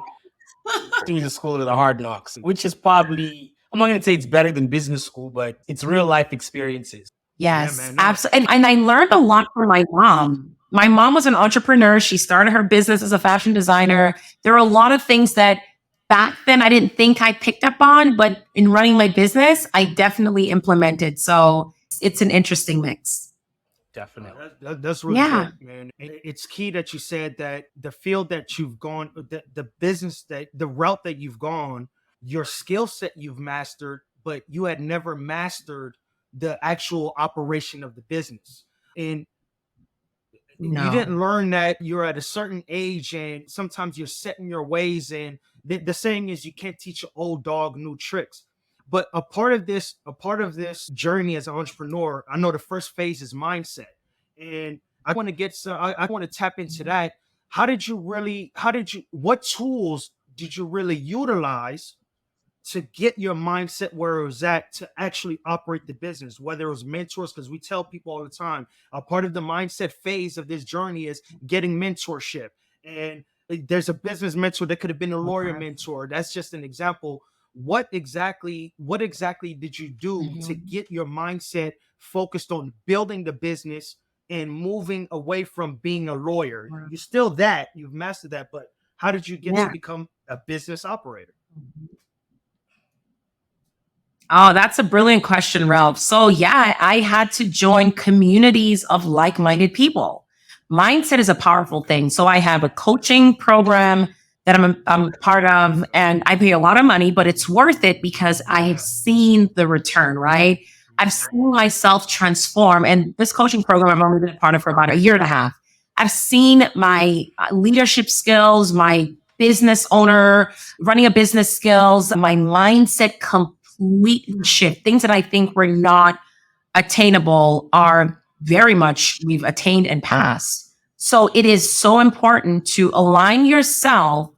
through the school of the hard knocks, which is probably, I'm not going to say it's better than business school, but it's real life experiences. Yes, absolutely. And I learned a lot from my mom. My mom was an entrepreneur. She started her business as a fashion designer. There are a lot of things that back then I didn't think I picked up on, but in running my business, I definitely implemented. So it's an interesting mix. Definitely. That's really Yeah. dope, man. And it's key that you said that the field that you've gone, the business that the route that you've gone, your skill set you've mastered, but you had never mastered the actual operation of the business. And you No. didn't learn that you're at a certain age, and sometimes you're set in your ways. And the saying is, you can't teach an old dog new tricks. But a part of this journey as an entrepreneur, I know the first phase is mindset, and I want to get some. I want to tap into that. What tools did you really utilize to get your mindset where it was at to actually operate the business, whether it was mentors, because we tell people all the time, a part of the mindset phase of this journey is getting mentorship. And there's a business mentor that could have been a lawyer mentor. That's just an example. What exactly did you do to get your mindset focused on building the business and moving away from being a lawyer? You're still that, you've mastered that, but how did you get to become a business operator? Oh, that's a brilliant question, Ralph. So, yeah, I had to join communities of like minded people. Mindset is a powerful thing. So, I have a coaching program that I'm part of, and I pay a lot of money, but it's worth it because I have seen the return, right? I've seen myself transform. And this coaching program I've only been a part of for about a year and a half. I've seen my leadership skills, my business owner, running a business skills, my mindset completely shift. Things that I think were not attainable are very much we've attained and passed. So it is so important to align yourself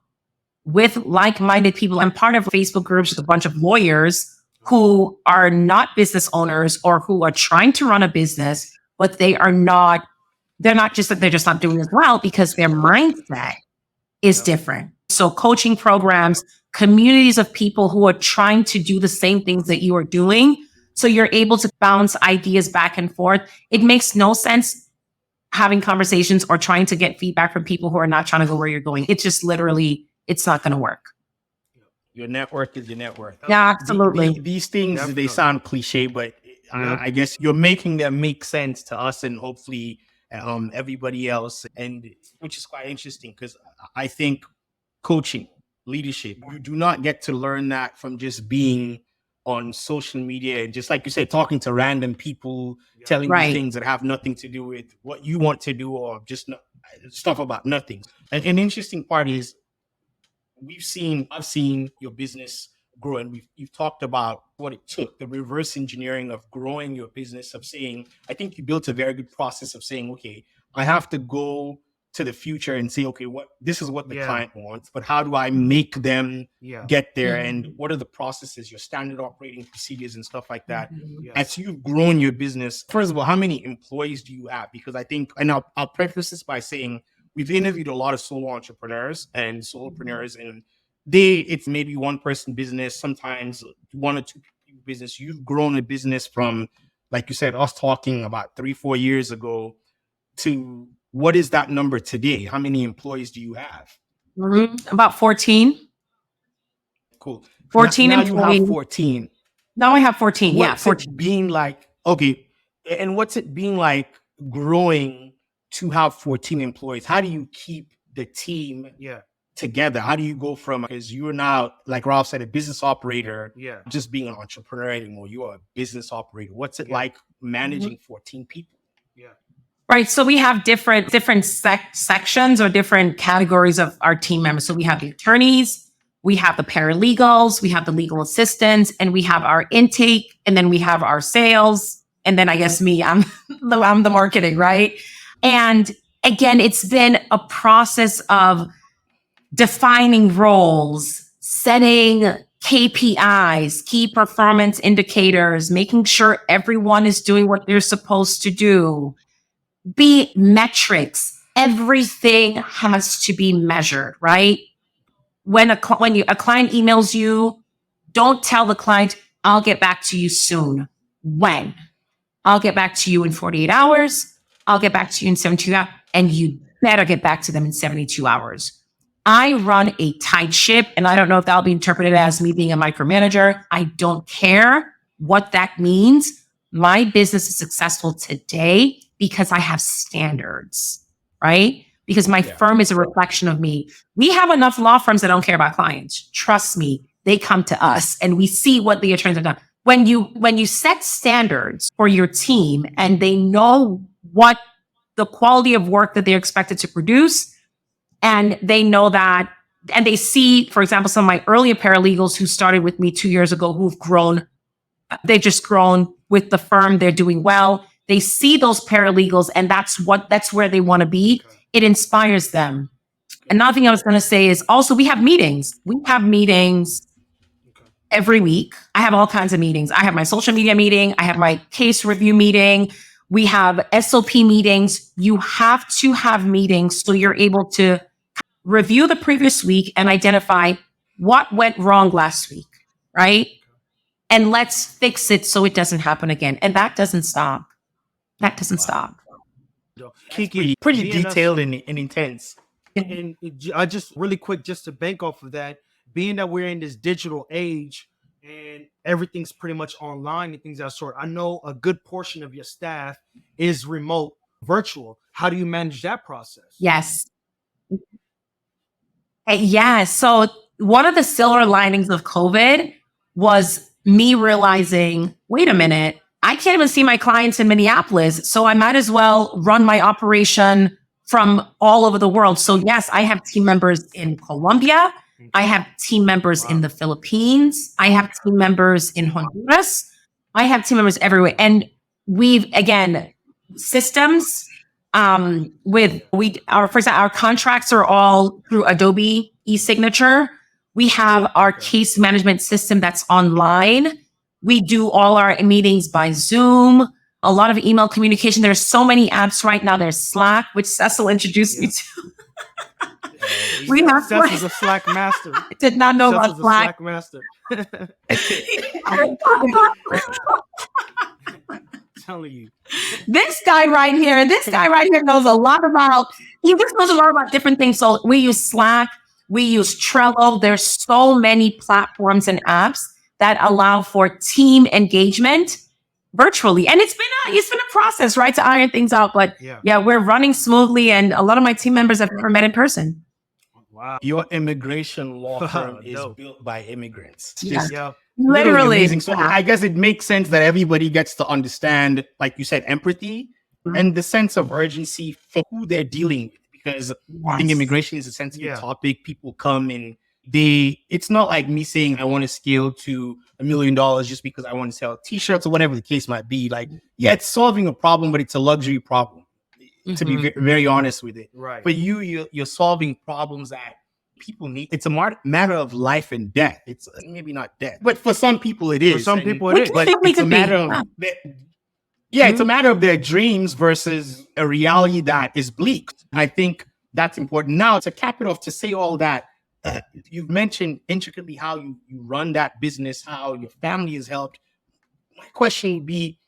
with like-minded people. I'm part of Facebook groups with a bunch of lawyers who are not business owners or who are trying to run a business, but they're not doing as well because their mindset is different. So coaching programs, communities of people who are trying to do the same things that you are doing. So you're able to bounce ideas back and forth. It makes no sense having conversations or trying to get feedback from people who are not trying to go where you're going. It's just literally, it's not going to work. Your network is your net worth. Yeah, absolutely. These things, they sound cliche, but I guess you're making them make sense to us and hopefully everybody else. And which is quite interesting because I think coaching, leadership, you do not get to learn that from just being on social media and just like you said, talking to random people, telling you things that have nothing to do with what you want to do or just stuff about nothing. And an interesting part is I've seen your business grow, and you've talked about what it took, the reverse engineering of growing your business, of saying, I think you built a very good process of saying, okay, I have to go to the future and say, okay, this is what the client wants, but how do I make them get there? And what are the processes, your standard operating procedures and stuff like that? As you've grown your business, first of all, how many employees do you have? Because I think, and I'll preface this by saying, we've interviewed a lot of solo entrepreneurs and solopreneurs, and it's maybe one person business, sometimes one or two people business. You've grown a business from, like you said, us talking about 3-4 years ago to what is that number today? How many employees do you have? About 14. Cool. 14 now employees. You have 14. Now I have 14. What's 14. it being like? Okay. And what's it being like growing to have 14 employees? How do you keep the team together? How do you go from, because you're now, like Ralph said, a business operator, just being an entrepreneur anymore. You are a business operator. What's it like managing 14 people? Right. So we have different sections or different categories of our team members. So we have the attorneys, we have the paralegals, we have the legal assistants, and we have our intake, and then we have our sales. And then I guess me, I'm the marketing, right? And again, it's been a process of defining roles, setting KPIs, key performance indicators, making sure everyone is doing what they're supposed to do. Be metrics. Everything has to be measured, right? When a client emails you, don't tell the client, I'll get back to you soon. When? I'll get back to you in 48 hours. I'll get back to you in 72 hours. And you better get back to them in 72 hours. I run a tight ship, and I don't know if that'll be interpreted as me being a micromanager. I don't care what that means. My business is successful today because I have standards, right? Because my firm is a reflection of me. We have enough law firms that don't care about clients. Trust me, they come to us and we see what the attorneys have done. When you set standards for your team and they know what the quality of work that they're expected to produce, and they know that, and they see, for example, some of my earlier paralegals who started with me 2 years ago, who've grown, they've just grown with the firm, they're doing well. They see those paralegals and that's where they want to be. It inspires them. Another thing I was going to say is also we have meetings. We have meetings every week. I have all kinds of meetings. I have my social media meeting. I have my case review meeting. We have SOP meetings. You have to have meetings so you're able to review the previous week and identify what went wrong last week, right? And let's fix it so it doesn't happen again. And that doesn't stop. That doesn't stop. Kiki, pretty detailed and intense. And I just really quick, just to bank off of that, being that we're in this digital age and everything's pretty much online and things of that sort, I know a good portion of your staff is remote, virtual. How do you manage that process? Yes. Yeah. So one of the silver linings of COVID was me realizing, wait a minute, I can't even see my clients in Minneapolis. So I might as well run my operation from all over the world. So yes, I have team members in Colombia. I have team members in the Philippines. I have team members in Honduras. I have team members everywhere. And we've, again, systems, for example, our contracts are all through Adobe e-signature. We have our case management system that's online. We do all our meetings by Zoom, a lot of email communication. There's so many apps right now. There's Slack, which Cecil introduced me to. We have Cecil's a Slack master. I did not know Cecil's about Slack. a Slack master. Telling you. This guy right here knows a lot about, he just knows a lot about different things. So we use Slack, we use Trello. There's so many platforms and apps that allow for team engagement virtually. And it's been a process, right, to iron things out. But yeah, we're running smoothly. And a lot of my team members I've never met in person. Wow. Your immigration law firm is built by immigrants. Yeah. Literally. Amazing. So I guess it makes sense that everybody gets to understand, like you said, empathy and the sense of urgency for who they're dealing with. Because I think immigration is a sensitive topic. People come and it's not like me saying I want to scale to $1 million just because I want to sell t-shirts or whatever the case might be. Like, yeah, it's solving a problem, but it's a luxury problem, to be very honest with it. Right. But you're solving problems that people need. It's a matter of life and death. It's maybe not death, but for some people it is. For some people it is. But it's a matter of it's a matter of their dreams versus a reality that is bleak. And I think that's important. Now, to cap it off, to say all that, you've mentioned intricately how you run that business, how your family is helped. My question would be,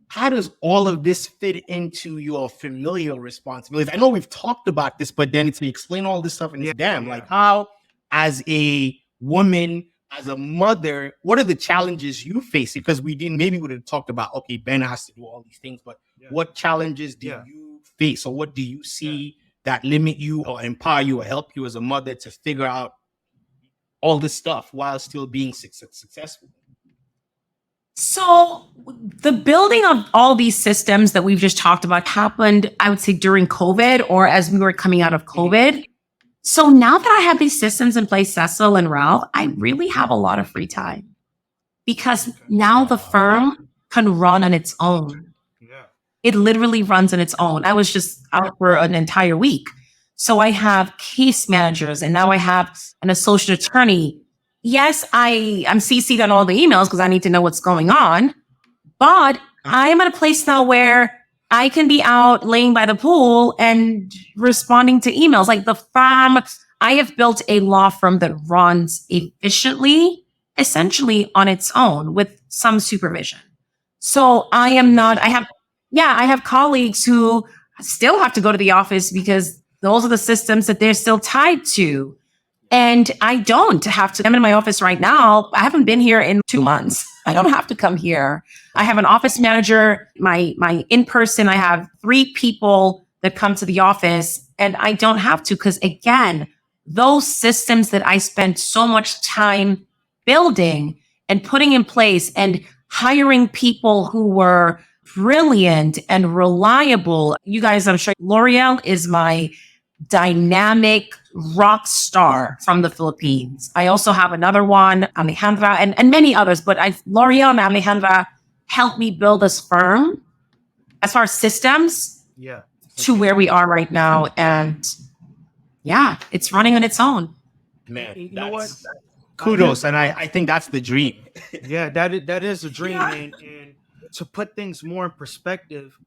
how does all of this fit into your familial responsibilities? I know we've talked about this, but then to explain all this stuff and like how, as a woman, as a mother, what are the challenges you face? Because maybe we would have talked about, okay, Ben has to do all these things, but what challenges do you face, or what do you see that limit you or empower you or help you as a mother to figure out all this stuff while still being successful? So the building of all these systems that we've just talked about happened, I would say, during COVID or as we were coming out of COVID. So now that I have these systems in place, Cecil and Ralph, I really have a lot of free time because now the firm can run on its own. It literally runs on its own. I was just out for an entire week. So I have case managers and now I have an associate attorney. Yes, I'm CC'd on all the emails because I need to know what's going on. But I'm at a place now where I can be out laying by the pool and responding to emails. Like the firm, I have built a law firm that runs efficiently, essentially on its own with some supervision. So I have colleagues who still have to go to the office because those are the systems that they're still tied to. And I don't have to. I'm in my office right now. I haven't been here in 2 months. I don't have to come here. I have an office manager, my in-person. I have 3 people that come to the office, and I don't have to, because again, those systems that I spent so much time building and putting in place and hiring people who were brilliant and reliable. You guys, I'm sure L'Oreal is my dynamic rock star from the Philippines. I also have another one, Alejandra, and many others, but L'Oreal and Alejandra helped me build this firm as far as systems to where we are right now. And yeah, it's running on its own. Man, You know what? Kudos. And I think that's the dream. Yeah, that is a dream, and to put things more in perspective,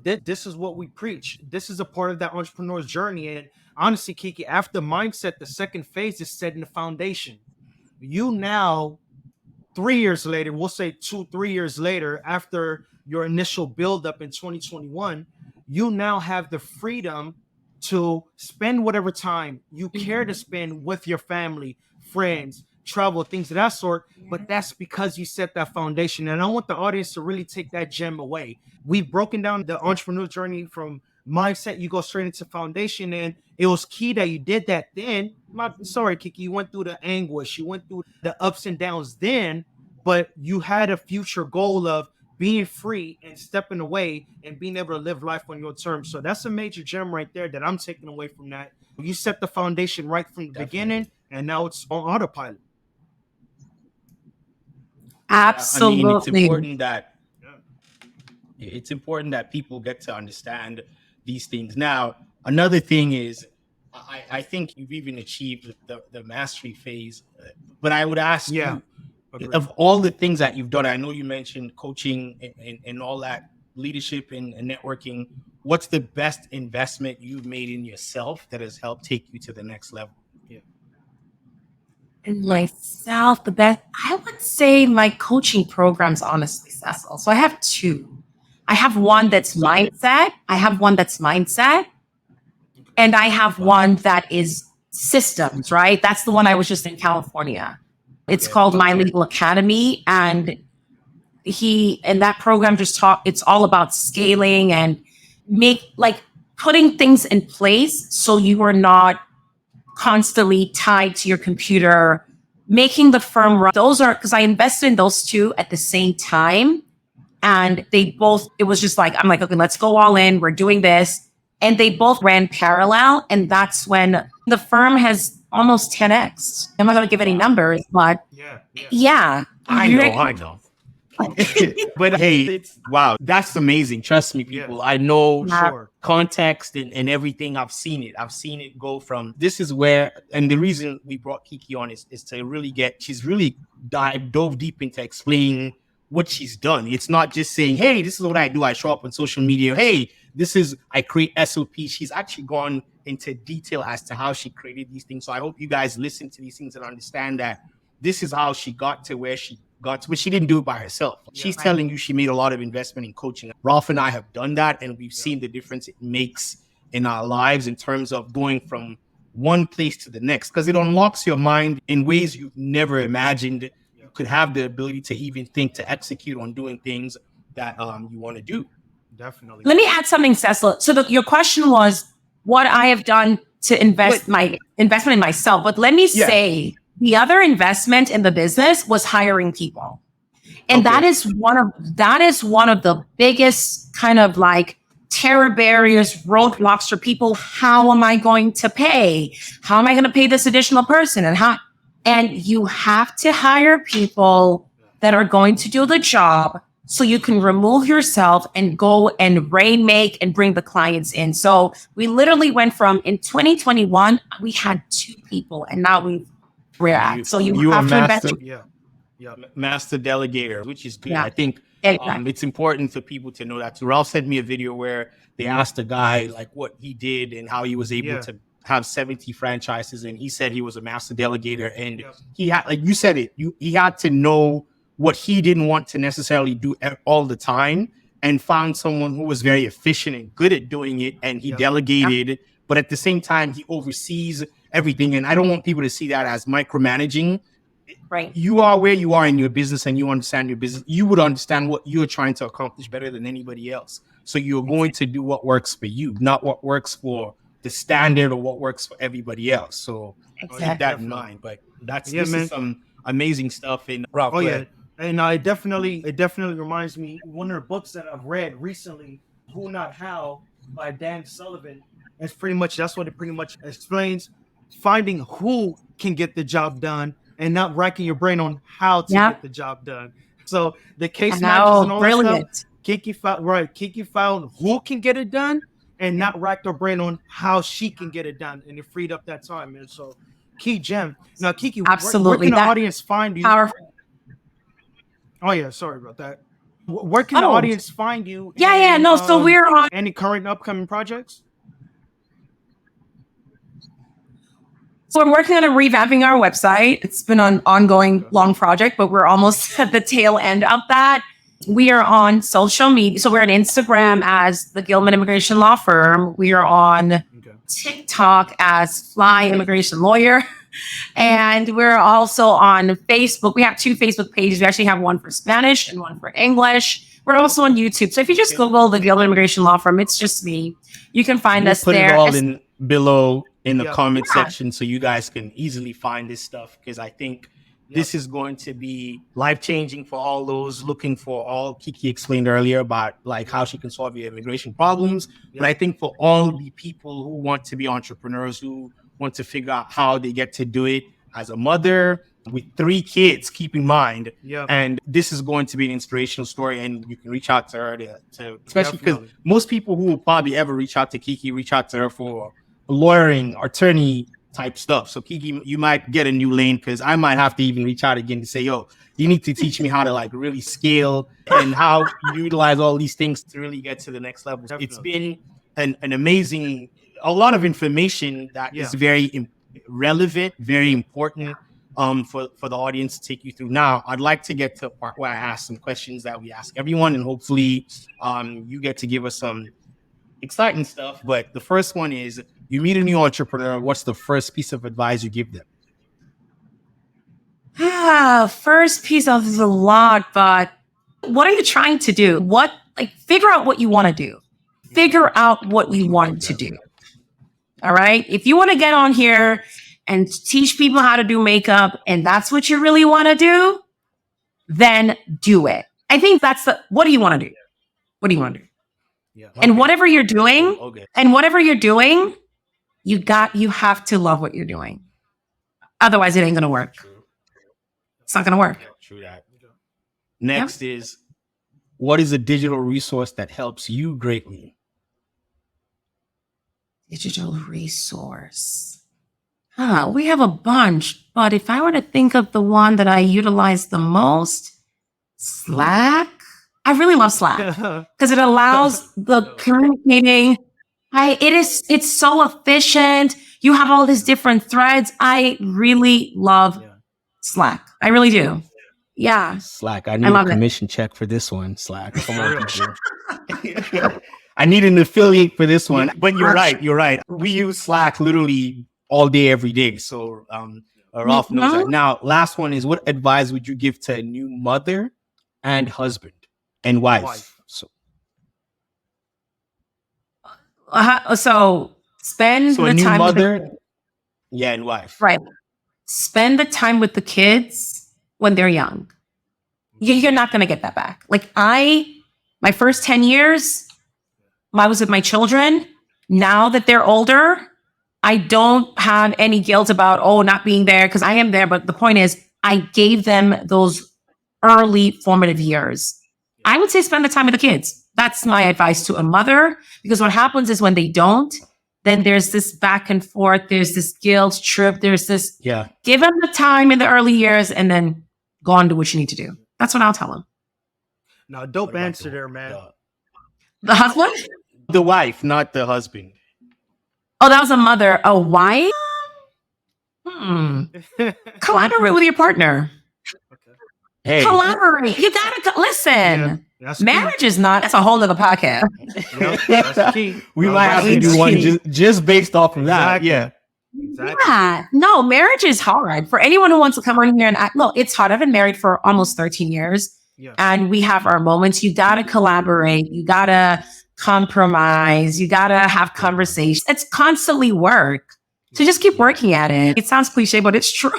this is what we preach. This is a part of that entrepreneur's journey. And honestly, Kiki, after mindset, the second phase is setting the foundation. You now, 3 years later, we'll say 2-3 years later, after your initial buildup in 2021, you now have the freedom to spend whatever time you care to spend with your family, friends, travel, things of that sort. But that's because you set that foundation. And I want the audience to really take that gem away. We've broken down the entrepreneur journey from mindset, you go straight into foundation, and it was key that you did that then. Sorry, Kiki, you went through the anguish, you went through the ups and downs then, but you had a future goal of being free and stepping away and being able to live life on your terms. So that's a major gem right there that I'm taking away from that. You set the foundation right from the beginning, and now it's on autopilot. Absolutely. I mean, it's important that people get to understand these things. Now, another thing is, I think you've even achieved the mastery phase, but I would ask you, of all the things that you've done, I know you mentioned coaching and all that, leadership and networking. What's the best investment you've made in yourself that has helped take you to the next level? In myself, the best, I would say my coaching programs, honestly, Cecil. So I have 2. I have one that's mindset. And I have one that is systems, right? That's the one I was just in California. It's called My Legal Academy. And in that program it's all about scaling and putting things in place so you are not constantly tied to your computer, making the firm run. Those are, because I invested in those 2 at the same time. And it was just like, I'm like, okay, let's go all in. We're doing this. And they both ran parallel. And that's when the firm has almost 10x. I'm not going to give any numbers, but yeah. I know. But hey, wow, that's amazing. Trust me, people. I know context and everything. I've seen it go from, this is where, and the reason we brought Kiki on is to really she's really dove deep into explaining what she's done. It's not just saying, hey, this is what I do. I show up on social media. Hey, I create SOPs. She's actually gone into detail as to how she created these things. So I hope you guys listen to these things and understand that this is how she got to where she got to, but she didn't do it by herself. She's telling you she made a lot of investment in coaching. Ralph and I have done that, and we've seen the difference it makes in our lives in terms of going from one place to the next, because it unlocks your mind in ways you've never imagined. You could have the ability to even think, to execute on doing things that you want to do. Definitely. Let me add something, Cecil. So your question was what I have done to invest my investment in myself. But let me say, the other investment in the business was hiring people. And that is one of the biggest kind of like terror barriers, roadblocks for people. How am I going to pay? How am I going to pay this additional person? And you have to hire people that are going to do the job so you can remove yourself and go and rainmake and bring the clients in. So we literally went from, in 2021, we had 2 people, and now we're at. So you have to invest. Master delegator, which is good. I think it's important for people to know that. So Ralph sent me a video where they asked a guy like what he did and how he was able to have 70 franchises, and he said he was a master delegator, and he had, like you said it, he had to know what he didn't want to necessarily do all the time, and found someone who was very efficient and good at doing it, and he delegated, but at the same time he oversees everything. And I don't want people to see that as micromanaging. Right. You are where you are in your business and you understand your business. You would understand what you're trying to accomplish better than anybody else. So you're going to do what works for you, not what works for the standard or what works for everybody else. So keep that in mind. But this is some amazing stuff in Ralph. Oh yeah. And it definitely reminds me, one of the books that I've read recently, Who Not How by Dan Sullivan. That's what it pretty much explains. Finding who can get the job done and not racking your brain on how to get the job done. So the case managers and all that stuff, Kiki found who can get it done and not racked her brain on how she can get it done. And it freed up that time. And so key gem. Now, Kiki, absolutely. Where can the audience find you? Powerful. Oh yeah, sorry about that. Where can the audience find you? So we're on any current upcoming projects? So we're working on revamping our website. It's been an ongoing long project, but we're almost at the tail end of that. We are on social media. So we're on Instagram as the Gillman Immigration Law Firm. We are on TikTok as Fly Immigration Lawyer. And we're also on Facebook. We have 2 Facebook pages. We actually have one for Spanish and one for English. We're also on YouTube. So if you just Google the Gillman Immigration Law Firm, it's just me. You can find us there. Put it all below in the comment section so you guys can easily find this stuff, because I think this is going to be life-changing for all those looking for all Kiki explained earlier about like how she can solve your immigration problems. But I think for all the people who want to be entrepreneurs, who want to figure out how they get to do it as a mother with 3 kids, keep in mind. And this is going to be an inspirational story, and you can reach out to her to especially because most people who will probably ever reach out to Kiki reach out to her for lawyering, attorney type stuff. So Kiki, you might get a new lane, because I might have to even reach out again to say, yo, you need to teach me how to like really scale and how you utilize all these things to really get to the next level. It's been an amazing, a lot of information that is very relevant, very important for the audience to take you through. Now, I'd like to get to a part where I ask some questions that we ask everyone, and hopefully you get to give us some exciting stuff. But the first one is, you meet a new entrepreneur, what's the first piece of advice you give them? First piece of a lot, but what are you trying to do? Figure out what you want to do. Figure out what you want to do. All right. If you want to get on here and teach people how to do makeup, and that's what you really want to do, then do it. I think what do you want to do? What do you want to do? And whatever you're doing, you have to love what you're doing. Otherwise, it ain't going to work. It's not going to work. True that. Next is, what is a digital resource that helps you greatly? Digital resource. We have a bunch, but if I were to think of the one that I utilize the most, Slack. I really love Slack because it allows the communicating. It's so efficient. You have all these different threads. I really love Slack. I really do. Yeah. Slack. I need a commission check for this one. Slack. Come on, people. I need an affiliate for this one. But you're right. You're right. We use Slack literally all day, every day. So Ralph knows that. Now, last one is, what advice would you give to a new mother and husband and wife? So spend the time mother, and wife. Right. Spend the time with the kids when they're young. You're not going to get that back. Like my first 10 years, I was with my children. Now that they're older, I don't have any guilt about, not being there, because I am there. But the point is, I gave them those early formative years. I would say spend the time with the kids. That's my advice to a mother, because what happens is when they don't, then there's this back and forth. There's this guilt trip. There's this, give them the time in the early years and then go on to what you need to do. That's what I'll tell them. No, dope answer there, man. The husband? The wife, not the husband. Oh, that was a mother. A wife? Collaborate with your partner. Hey. Collaborate. You gotta listen. Marriage is not. That's a whole other podcast. That's the key. We might have to do one just based off of that. Exactly. Exactly. Yeah, no, marriage is hard for anyone who wants to come on here and act. No, it's hard. I've been married for almost 13 years Yeah. and we have our moments. You got to collaborate. You got to compromise. You got to have conversations. It's constantly work. So just keep working at it. It sounds cliche, but it's true.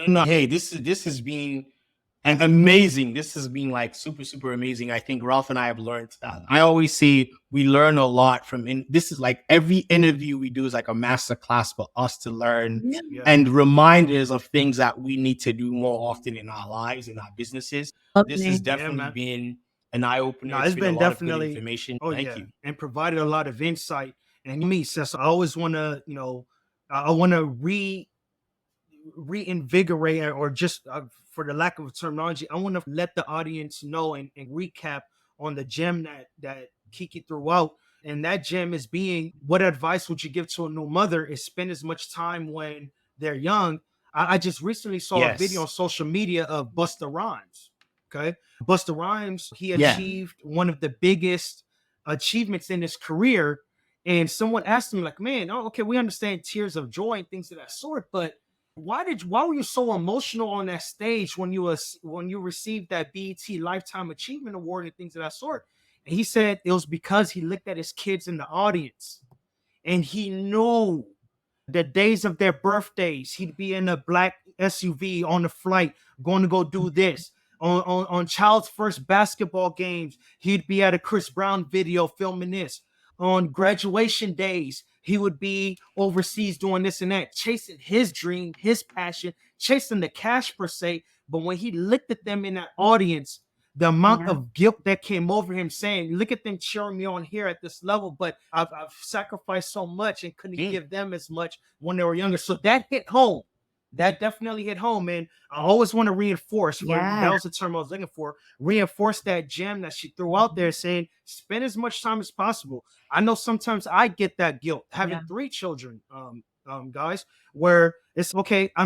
No, hey, this has been an amazing. This has been like super, super amazing. I think Ralph and I have learned. I always say we learn a lot from. This is like every interview we do is like a master class for us to learn and reminders of things that we need to do more often in our lives, in our businesses. This has definitely been an eye opener. No, it's been a lot definitely of good information. Oh Thank you. and provided a lot of insight. And me, Cecil, I always want to, I want to reinvigorate, or just for the lack of a terminology, I want to let the audience know and recap on the gem that Kiki threw out. And that gem is being, what advice would you give to a new mother is spend as much time when they're young. I just recently saw a video on social media of Busta Rhymes. Okay. Busta Rhymes, he achieved one of the biggest achievements in his career. And someone asked him, like, man, oh, okay, we understand tears of joy and things of that sort, but why were you so emotional on that stage when you received that BET Lifetime Achievement Award and things of that sort? And he said it was because he looked at his kids in the audience and he knew the days of their birthdays, he'd be in a black SUV on the flight going to go do this. On child's first basketball games, he'd be at a Chris Brown video filming this. On graduation days, he would be overseas doing this and that, chasing his dream, his passion, chasing the cash per se. But when he looked at them in that audience, the amount of guilt that came over him, saying, look at them cheering me on here at this level, but I've sacrificed so much and couldn't give them as much when they were younger. So that hit home. That definitely hit home. And I always want to reinforce, that was the term I was looking for, reinforce that gem that she threw out there, saying, spend as much time as possible. I know sometimes I get that guilt having 3 children, guys, where it's okay. I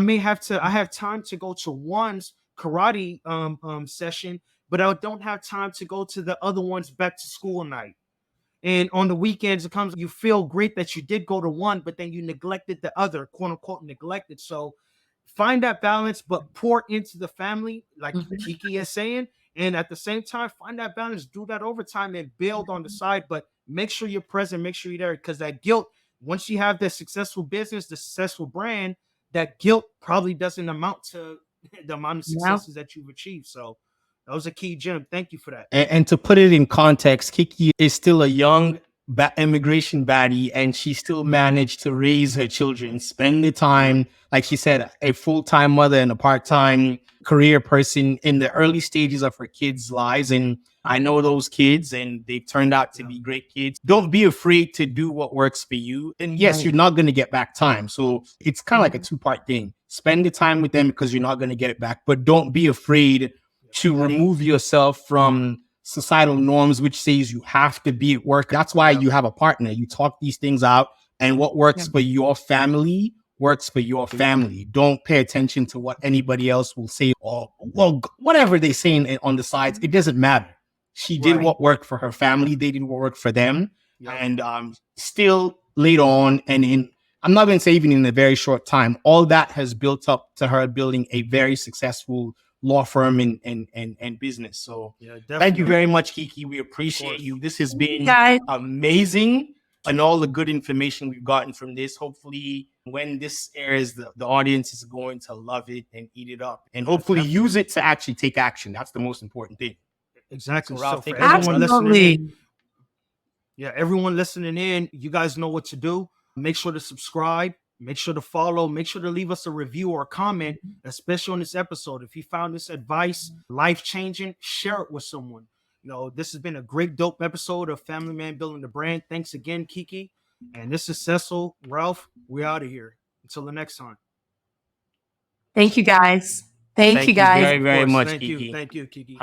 have time to go to one's karate session, but I don't have time to go to the other one's back to school night. And on the weekends, it comes, you feel great that you did go to one, but then you neglected the other, quote unquote, neglected. So find that balance, but pour into the family, like Kiki is saying. And at the same time, find that balance, do that overtime and build on the side, but make sure you're present, make sure you're there, because that guilt, once you have the successful business, the successful brand, that guilt probably doesn't amount to the amount of successes that you've achieved. So that was a key gem. Thank you for that. And to put it in context, Kiki is still a young immigration baddie, and she still managed to raise her children, spend the time, like she said, a full-time mother and a part-time career person in the early stages of her kids' lives. And I know those kids, and they've turned out to be great kids. Don't be afraid to do what works for you. And yes, you're not going to get back time. So it's kind of like a 2-part thing. Spend the time with them because you're not going to get it back. But don't be afraid to remove yourself from societal norms, which says you have to be at work. That's why you have a partner. You talk these things out, and what works for your family works for your family. Don't pay attention to what anybody else will say, or well, whatever they say on the sides. It doesn't matter. She did what worked for her family. They did what worked for them. And still later on, and I'm not going to say even in a very short time, all that has built up to her building a very successful law firm and business. So thank you very much, Kiki. We appreciate you. This has been amazing, and all the good information we've gotten from this. Hopefully when this airs, the audience is going to love it and eat it up, and hopefully use it to actually take action. That's the most important thing. Exactly. So, Ralph, for everyone listening in, everyone listening in, you guys know what to do. Make sure to subscribe. Make sure to follow. Make sure to leave us a review or a comment, especially on this episode. If you found this advice life-changing, share it with someone. This has been a great, dope episode of Family Man Building the Brand. Thanks again, Kiki. And this is Cecil, Ralph. We're out of here. Until the next time. Thank you, guys. Thank you, guys. Very, very much, Thank Kiki. you. Thank you, Kiki.